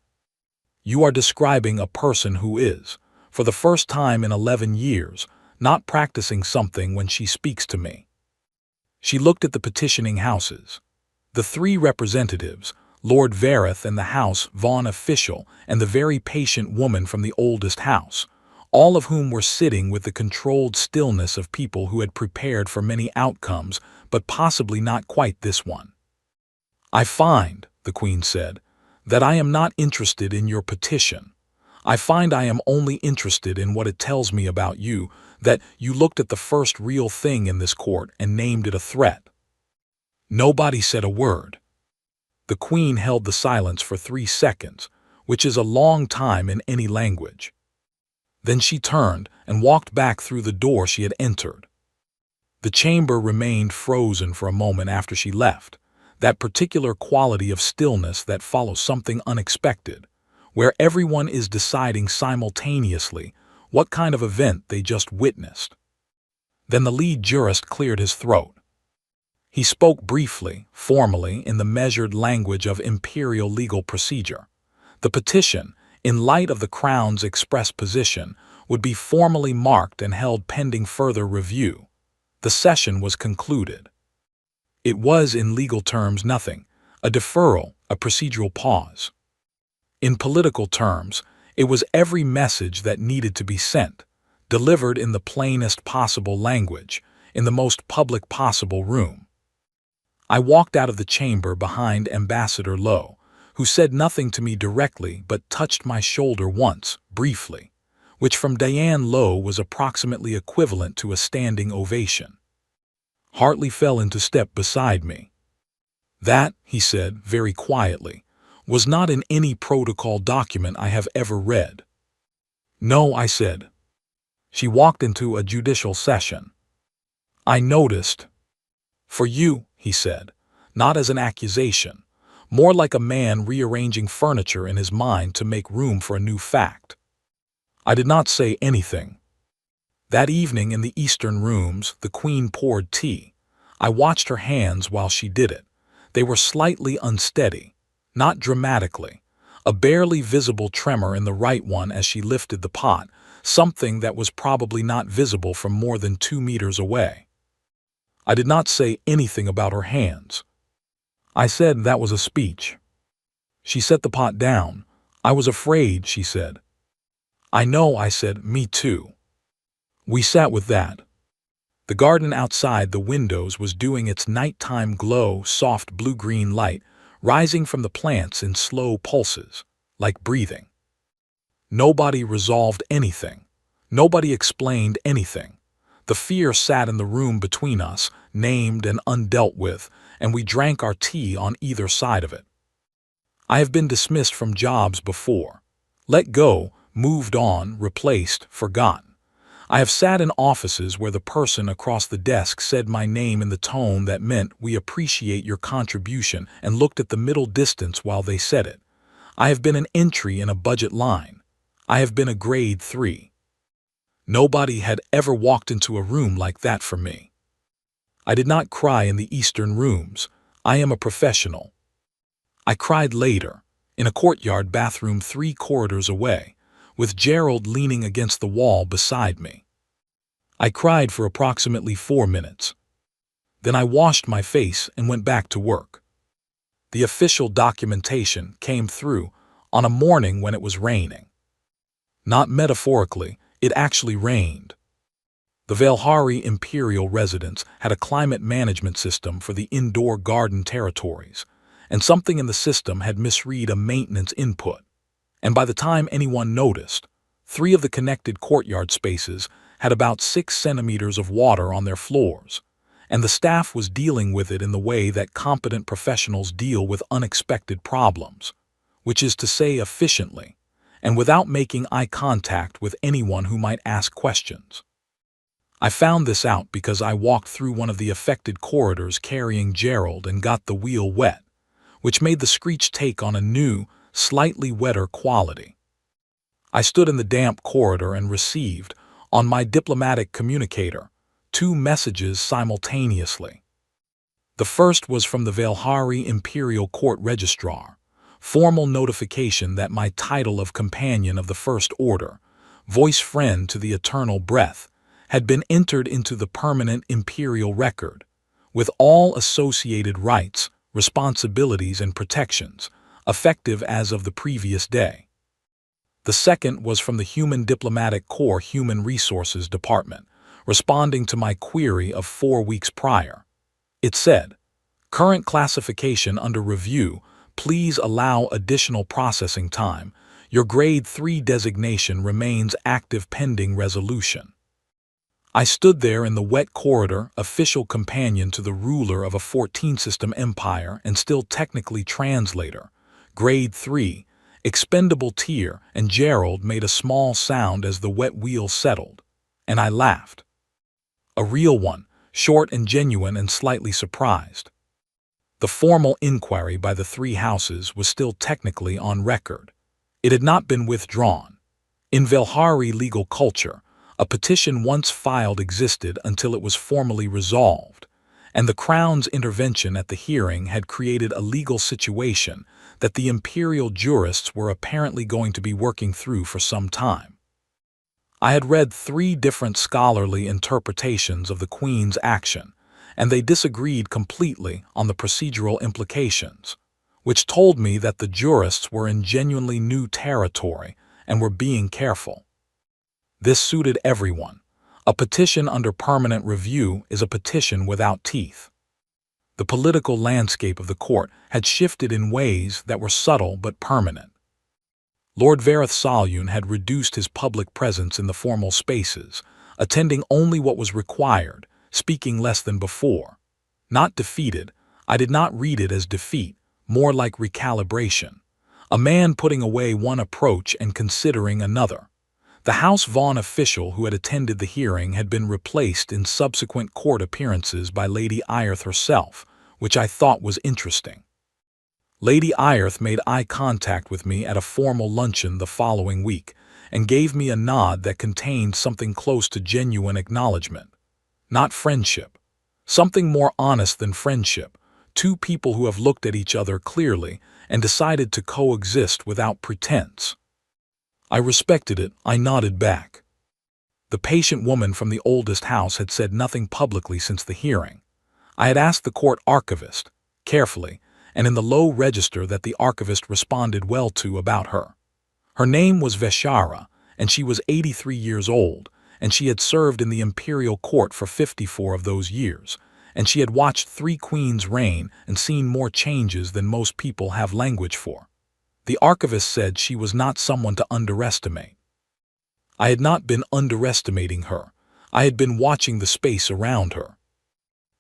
"You are describing a person who is, for the first time in 11 years, not practicing something when she speaks to me." She looked at the petitioning houses. The three representatives, Lord Verith and the House Vaughan official and the very patient woman from the oldest house, all of whom were sitting with the controlled stillness of people who had prepared for many outcomes, but possibly not quite this one. "I find," the Queen said, "that I am not interested in your petition. I find I am only interested in what it tells me about you, that you looked at the first real thing in this court and named it a threat." Nobody said a word. The Queen held the silence for 3 seconds, which is a long time in any language. Then she turned and walked back through the door she had entered. The chamber remained frozen for a moment after she left, that particular quality of stillness that follows something unexpected, where everyone is deciding simultaneously what kind of event they just witnessed. Then the lead jurist cleared his throat. He spoke briefly, formally, in the measured language of imperial legal procedure. The petition, in light of the Crown's express position, would be formally marked and held pending further review. The session was concluded. It was, in legal terms, nothing, a deferral, a procedural pause. In political terms, it was every message that needed to be sent, delivered in the plainest possible language, in the most public possible room. I walked out of the chamber behind Ambassador Lowe, who said nothing to me directly but touched my shoulder once, briefly, which from Diane Lowe was approximately equivalent to a standing ovation. Hartley fell into step beside me. "That," he said very quietly, "was not in any protocol document I have ever read." "No," I said. "She walked into a judicial session." "I noticed." "For you," he said, "not as an accusation, more like a man rearranging furniture in his mind to make room for a new fact." I did not say anything. That evening in the Eastern rooms, the Queen poured tea. I watched her hands while she did it. They were slightly unsteady, not dramatically, a barely visible tremor in the right one as she lifted the pot, something that was probably not visible from more than 2 meters away. I did not say anything about her hands. I said that was a speech. She set the pot down. "I was afraid," she said. "I know," I said. "Me too." We sat with that. The garden outside the windows was doing its nighttime glow, soft blue-green light, rising from the plants in slow pulses, like breathing. Nobody resolved anything. Nobody explained anything. The fear sat in the room between us, named and undealt with, and we drank our tea on either side of it. I have been dismissed from jobs before. Let go, moved on, replaced, forgotten. I have sat in offices where the person across the desk said my name in the tone that meant "we appreciate your contribution" and looked at the middle distance while they said it. I have been an entry in a budget line. I have been a grade 3. Nobody had ever walked into a room like that for me. I did not cry in the Eastern rooms. I am a professional. I cried later, in a courtyard bathroom 3 corridors away, with Gerald leaning against the wall beside me. I cried for approximately 4 minutes. Then I washed my face and went back to work. The official documentation came through on a morning when it was raining. Not metaphorically, it actually rained. The Velhari imperial residence had a climate management system for the indoor garden territories, and something in the system had misread a maintenance input. And by the time anyone noticed, 3 of the connected courtyard spaces had about 6 centimeters of water on their floors, and the staff was dealing with it in the way that competent professionals deal with unexpected problems, which is to say efficiently, and without making eye contact with anyone who might ask questions. I found this out because I walked through one of the affected corridors carrying Gerald and got the wheel wet, which made the screech take on a new, slightly wetter quality. I stood in the damp corridor and received, on my diplomatic communicator, 2 messages simultaneously. The first was from the Velhari Imperial Court Registrar, formal notification that my title of Companion of the First Order, voice friend to the eternal breath, had been entered into the permanent imperial record, with all associated rights, responsibilities, and protections, effective as of the previous day. The second was from the Human Diplomatic Corps Human Resources Department, responding to my query of 4 weeks prior. It said, "Current classification under review, please allow additional processing time. Your grade 3 designation remains active pending resolution." I stood there in the wet corridor, official companion to the ruler of a 14-system empire and still technically translator, grade 3, expendable tier, and Gerald made a small sound as the wet wheel settled, and I laughed. A real one, short and genuine and slightly surprised. The formal inquiry by the 3 houses was still technically on record. It had not been withdrawn. In Velhari legal culture, a petition once filed existed until it was formally resolved, and the Crown's intervention at the hearing had created a legal situation that the imperial jurists were apparently going to be working through for some time. I had read 3 different scholarly interpretations of the Queen's action, and they disagreed completely on the procedural implications, which told me that the jurists were in genuinely new territory and were being careful. This suited everyone. A petition under permanent review is a petition without teeth. The political landscape of the court had shifted in ways that were subtle but permanent. Lord Vareth Salyun had reduced his public presence in the formal spaces, attending only what was required, speaking less than before. Not defeated, I did not read it as defeat, more like recalibration. A man putting away one approach and considering another. The House Vaughn official who had attended the hearing had been replaced in subsequent court appearances by Lady Eyerth herself, which I thought was interesting. Lady Eyerth made eye contact with me at a formal luncheon the following week and gave me a nod that contained something close to genuine acknowledgement. Not friendship. Something more honest than friendship. 2 people who have looked at each other clearly and decided to coexist without pretense. I respected it. I nodded back. The patient woman from the oldest house had said nothing publicly since the hearing. I had asked the court archivist, carefully, and in the low register that the archivist responded well to about her. Her name was Veshara, and she was 83 years old, and she had served in the imperial court for 54 of those years, and she had watched 3 queens reign and seen more changes than most people have language for. The archivist said she was not someone to underestimate. I had not been underestimating her. I had been watching the space around her.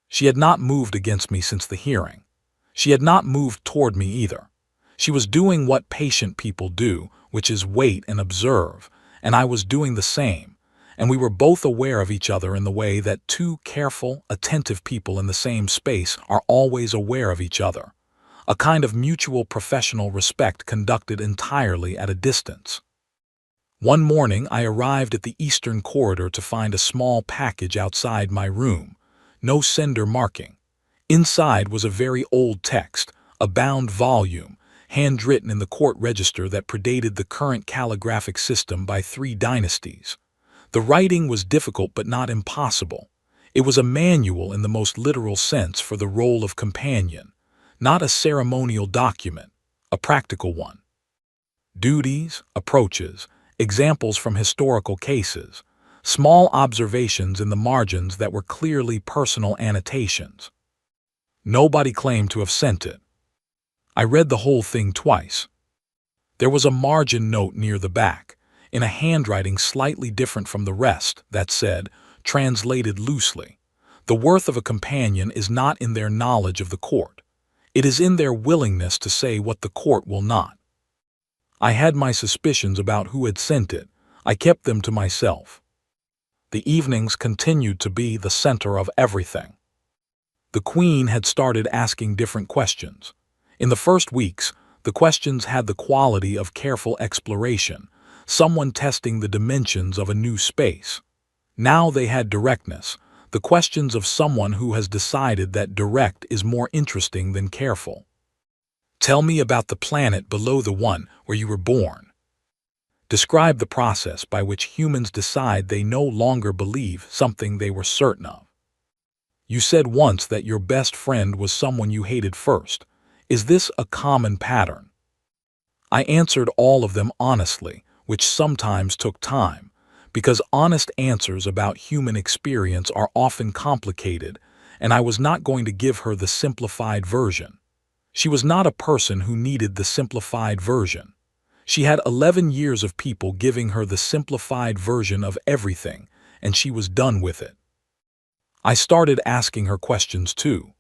She had not moved against me since the hearing. She had not moved toward me either. She was doing what patient people do, which is wait and observe, and I was doing the same, and we were both aware of each other in the way that two careful, attentive people in the same space are always aware of each other, a kind of mutual professional respect conducted entirely at a distance. One morning I arrived at the eastern corridor to find a small package outside my room, no sender marking. Inside was a very old text, a bound volume, handwritten in the court register that predated the current calligraphic system by 3 dynasties. The writing was difficult but not impossible. It was a manual in the most literal sense for the role of companion, not a ceremonial document, a practical one. Duties, approaches, examples from historical cases, small observations in the margins that were clearly personal annotations. Nobody claimed to have sent it. I read the whole thing twice. There was a margin note near the back, in a handwriting slightly different from the rest, that said, translated loosely, "The worth of a companion is not in their knowledge of the court. It is in their willingness to say what the court will not." I had my suspicions about who had sent it. I kept them to myself. The evenings continued to be the center of everything. The Queen had started asking different questions. In the first weeks, the questions had the quality of careful exploration, someone testing the dimensions of a new space. Now they had directness, the questions of someone who has decided that direct is more interesting than careful. "Tell me about the planet below the one where you were born. Describe the process by which humans decide they no longer believe something they were certain of. You said once that your best friend was someone you hated first. Is this a common pattern?" I answered all of them honestly, which sometimes took time, because honest answers about human experience are often complicated, and I was not going to give her the simplified version. She was not a person who needed the simplified version. She had 11 years of people giving her the simplified version of everything, and she was done with it. I started asking her questions too.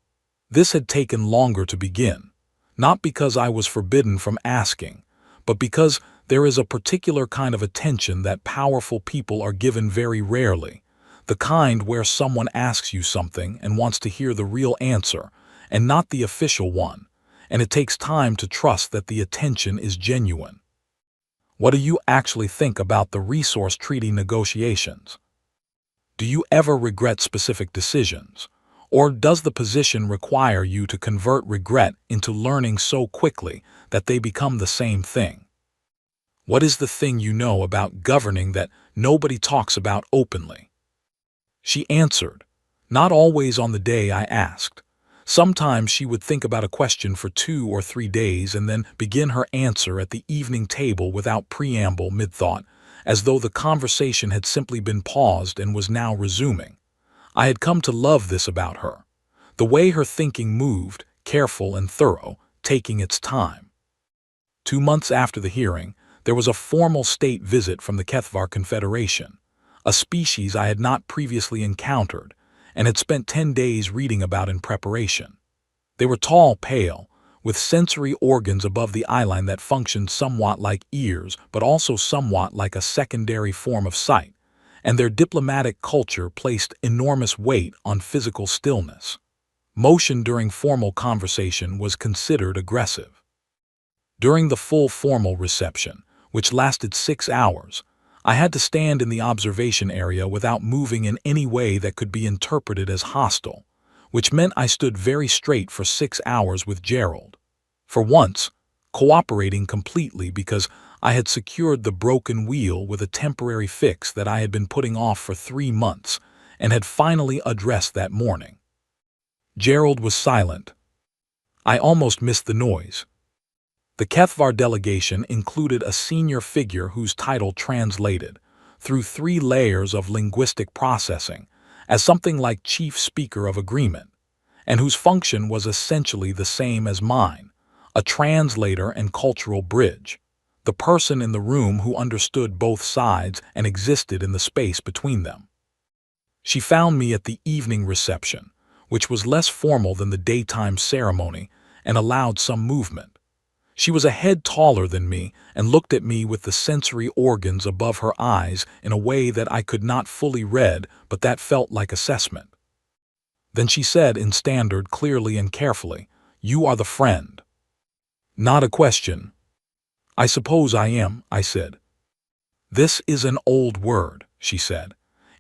This had taken longer to begin, not because I was forbidden from asking, but because there is a particular kind of attention that powerful people are given very rarely, the kind where someone asks you something and wants to hear the real answer, and not the official one, and it takes time to trust that the attention is genuine. What do you actually think about the resource treaty negotiations? Do you ever regret specific decisions? Or does the position require you to convert regret into learning so quickly that they become the same thing? What is the thing you know about governing that nobody talks about openly? She answered, not always on the day I asked. Sometimes she would think about a question for 2 or 3 days and then begin her answer at the evening table without preamble mid-thought, as though the conversation had simply been paused and was now resuming. I had come to love this about her. The way her thinking moved, careful and thorough, taking its time. 2 months after the hearing, there was a formal state visit from the Kethvar Confederation, a species I had not previously encountered, and had spent 10 days reading about in preparation. They were tall, pale, with sensory organs above the eyeline that functioned somewhat like ears, but also somewhat like a secondary form of sight, and their diplomatic culture placed enormous weight on physical stillness. Motion during formal conversation was considered aggressive. During the full formal reception, which lasted 6 hours, I had to stand in the observation area without moving in any way that could be interpreted as hostile, which meant I stood very straight for 6 hours with Gerald. For once, cooperating completely because I had secured the broken wheel with a temporary fix that I had been putting off for 3 months and had finally addressed that morning. Gerald was silent. I almost missed the noise. The Kethvar delegation included a senior figure whose title translated, through 3 layers of linguistic processing, as something like chief speaker of agreement, and whose function was essentially the same as mine, a translator and cultural bridge, the person in the room who understood both sides and existed in the space between them. She found me at the evening reception, which was less formal than the daytime ceremony and allowed some movement. She was a head taller than me and looked at me with the sensory organs above her eyes in a way that I could not fully read, but that felt like assessment. Then she said in standard, clearly and carefully, "You are the friend." Not a question. "I suppose I am," I said. "This is an old word," she said.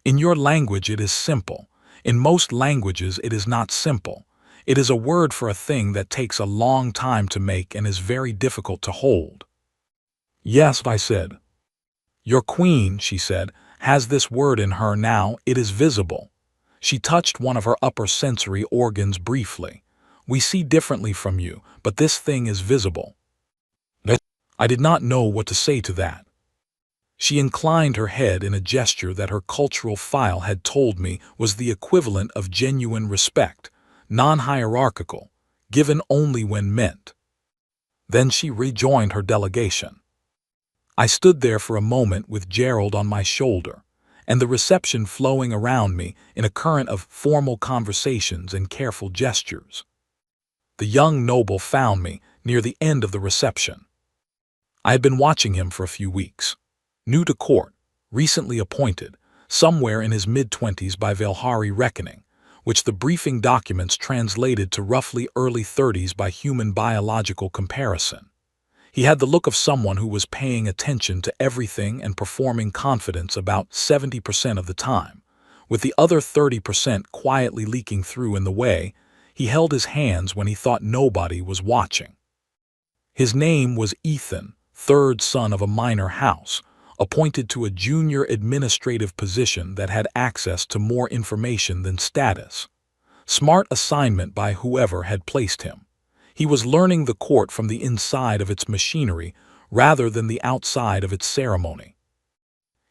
"In your language it is simple. In most languages it is not simple. It is a word for a thing that takes a long time to make and is very difficult to hold." "Yes," I said. "Your queen," she said, "has this word in her now. It is visible." She touched one of her upper sensory organs briefly. "We see differently from you, but this thing is visible." I did not know what to say to that. She inclined her head in a gesture that her cultural file had told me was the equivalent of genuine respect, non-hierarchical, given only when meant. Then she rejoined her delegation. I stood there for a moment with Gerald on my shoulder, and the reception flowing around me in a current of formal conversations and careful gestures. The young noble found me near the end of the reception. I had been watching him for a few weeks. New to court, recently appointed, somewhere in his mid-20s by Velhari reckoning, which the briefing documents translated to roughly early 30s by human biological comparison. He had the look of someone who was paying attention to everything and performing confidence about 70% of the time, with the other 30% quietly leaking through in the way he held his hands when he thought nobody was watching. His name was Ethan, third son of a minor house, appointed to a junior administrative position that had access to more information than status. Smart assignment by whoever had placed him. He was learning the court from the inside of its machinery rather than the outside of its ceremony.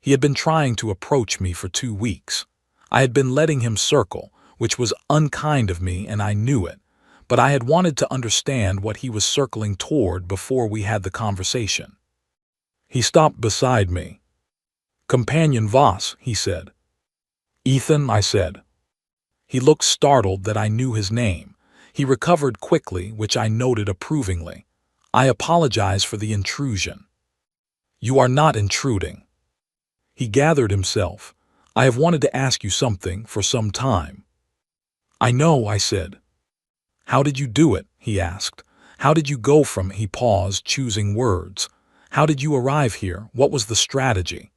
He had been trying to approach me for 2 weeks. I had been letting him circle, which was unkind of me and I knew it, but I had wanted to understand what he was circling toward before we had the conversation. He stopped beside me. "Companion Voss," he said. "Ethan," I said. He looked startled that I knew his name. He recovered quickly, which I noted approvingly. "I apologize for the intrusion." "You are not intruding." He gathered himself. "I have wanted to ask you something for some time." "I know," I said. "How did you do it?" he asked. "How did you go from—" He paused, choosing words. "How did you arrive here? What was the strategy?"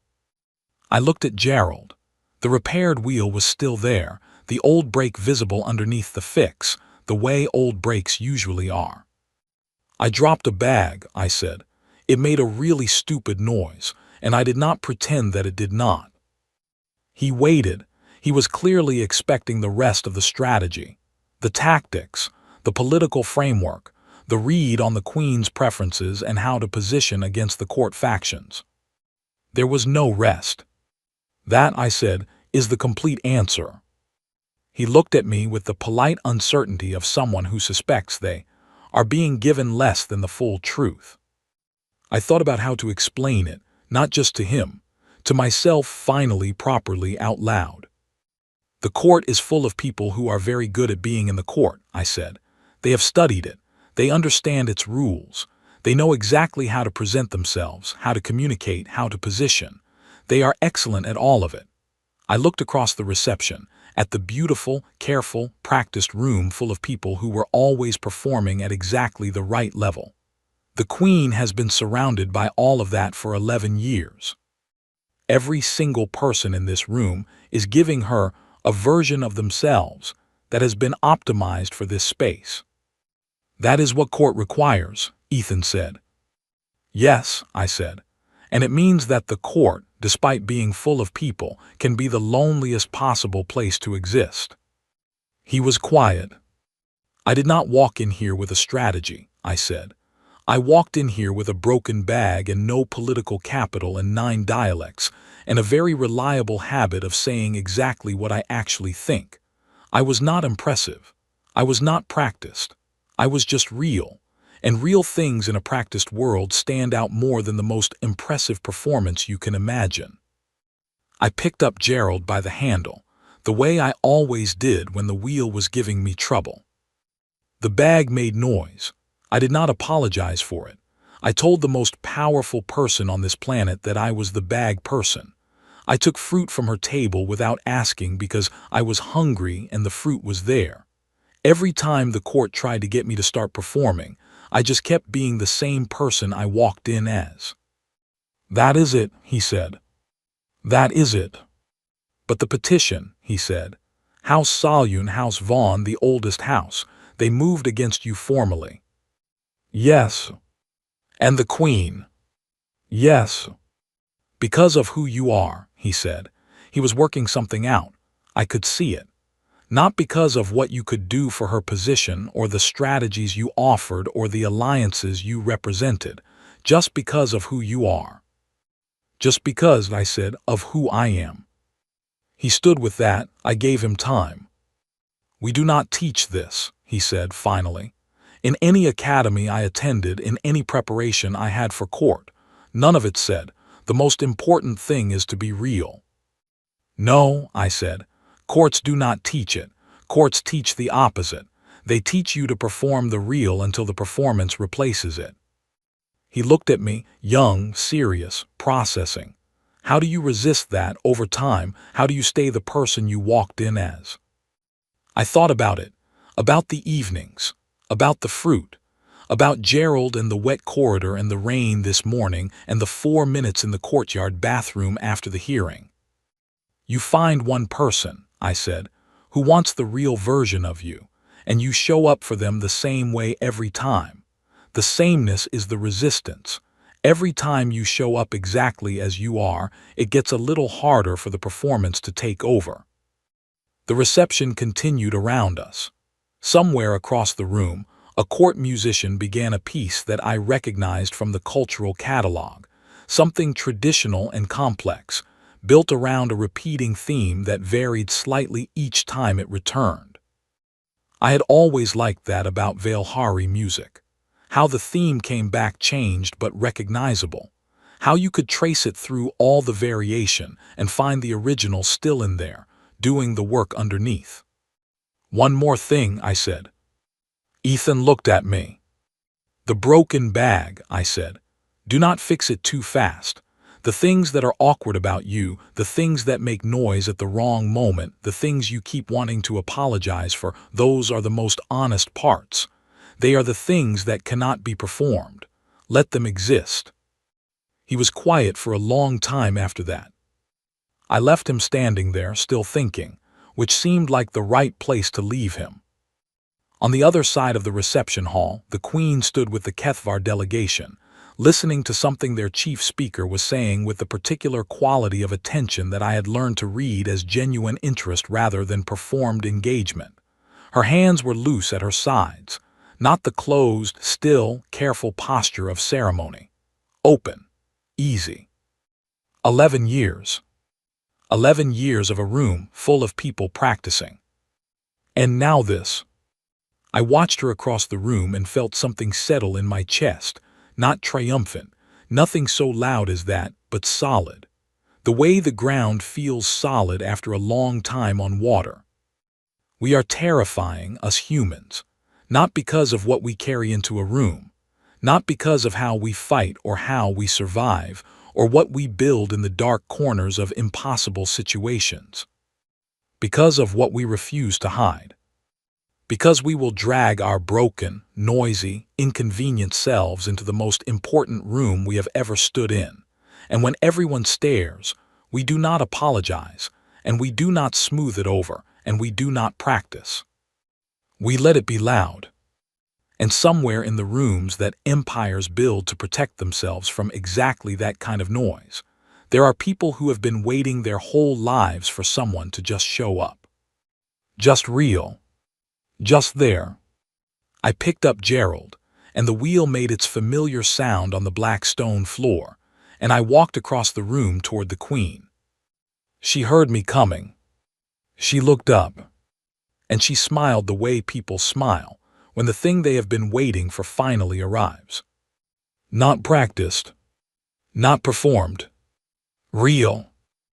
I looked at Gerald. The repaired wheel was still there, the old brake visible underneath the fix, the way old brakes usually are. "I dropped a bag," I said. "It made a really stupid noise, and I did not pretend that it did not." He waited. He was clearly expecting the rest of the strategy, the tactics, the political framework, the read on the Queen's preferences and how to position against the court factions. There was no rest. "That," I said, "is the complete answer." He looked at me with the polite uncertainty of someone who suspects they are being given less than the full truth. I thought about how to explain it, not just to him, to myself finally, properly, out loud. "The court is full of people who are very good at being in the court," I said. "They have studied it. They understand its rules. They know exactly how to present themselves, how to communicate, how to position. They are excellent at all of it." I looked across the reception, at the beautiful, careful, practiced room full of people who were always performing at exactly the right level. The Queen has been surrounded by all of that for 11 years. Every single person in this room is giving her a version of themselves that has been optimized for this space. "That is what court requires," Ethan said. "Yes," I said, "and it means that the court, despite being full of people, can be the loneliest possible place to exist." He was quiet. "I did not walk in here with a strategy," I said. "I walked in here with a broken bag and no political capital and 9 dialects, and a very reliable habit of saying exactly what I actually think. I was not impressive. I was not practiced. I was just real, and real things in a practiced world stand out more than the most impressive performance you can imagine." I picked up Gerald by the handle. the way I always did when the wheel was giving me trouble. The bag made noise. I did not apologize for it. I told the most powerful person on this planet that I was the bag person. I took fruit from her table without asking because I was hungry and the fruit was there. Every time the court tried to get me to start performing, I just kept being the same person I walked in as. "That is it," he said. "That is it." "But the petition," he said. "House Salyun, House Vaughn, the oldest house, they moved against you formally." "Yes." "And the Queen." "Yes." "Because of who you are," he said. He was working something out. I could see it. Not because of what you could do for her position or the strategies you offered or the alliances you represented, just because of who you are. "Just because," I said, "of who I am." He stood with that. I gave him time. "We do not teach this," he said finally. "In any academy I attended, in any preparation I had for court, none of it said, 'The most important thing is to be real.'" "No," I said. "Courts do not teach it. Courts teach the opposite. They teach you to perform the real until the performance replaces it." He looked at me, young, serious, processing. "How do you resist that over time? How do you stay the person you walked in as?" I thought about it, about the evenings, about the fruit, about Gerald and the wet corridor and the rain this morning and the 4 minutes in the courtyard bathroom after the hearing. "You find one person," I said, "who wants the real version of you, and you show up for them the same way every time. The sameness is the resistance. Every time you show up exactly as you are, it gets a little harder for the performance to take over." The reception continued around us. Somewhere across the room, a court musician began a piece that I recognized from the cultural catalog, something traditional and complex, built around a repeating theme that varied slightly each time it returned. I had always liked that about Veilhari music. How the theme came back changed but recognizable. How you could trace it through all the variation and find the original still in there, doing the work underneath. "One more thing," I said. Ethan looked at me. "The broken bag," I said. "Do not fix it too fast. The things that are awkward about you, the things that make noise at the wrong moment, the things you keep wanting to apologize for, those are the most honest parts. They are the things that cannot be performed. Let them exist." He was quiet for a long time after that. I left him standing there, still thinking, which seemed like the right place to leave him. On the other side of the reception hall, the Queen stood with the Kethvar delegation, listening to something their chief speaker was saying with the particular quality of attention that I had learned to read as genuine interest rather than performed engagement. Her hands were loose at her sides, not the closed, still, careful posture of ceremony. Open, easy. 11 years. 11 years of a room full of people practicing. And now this. I watched her across the room and felt something settle in my chest, not triumphant, nothing so loud as that, but solid. The way the ground feels solid after a long time on water. We are terrifying, us humans, not because of what we carry into a room, not because of how we fight or how we survive, or what we build in the dark corners of impossible situations. Because of what we refuse to hide. Because we will drag our broken, noisy, inconvenient selves into the most important room we have ever stood in. And when everyone stares, we do not apologize, and we do not smooth it over, and we do not practice. We let it be loud. And somewhere in the rooms that empires build to protect themselves from exactly that kind of noise, there are people who have been waiting their whole lives for someone to just show up. Just real. Just there. I picked up Gerald, and the wheel made its familiar sound on the black stone floor, and I walked across the room toward the Queen. She heard me coming. She looked up, and she smiled the way people smile when the thing they have been waiting for finally arrives. Not practiced. Not performed. Real.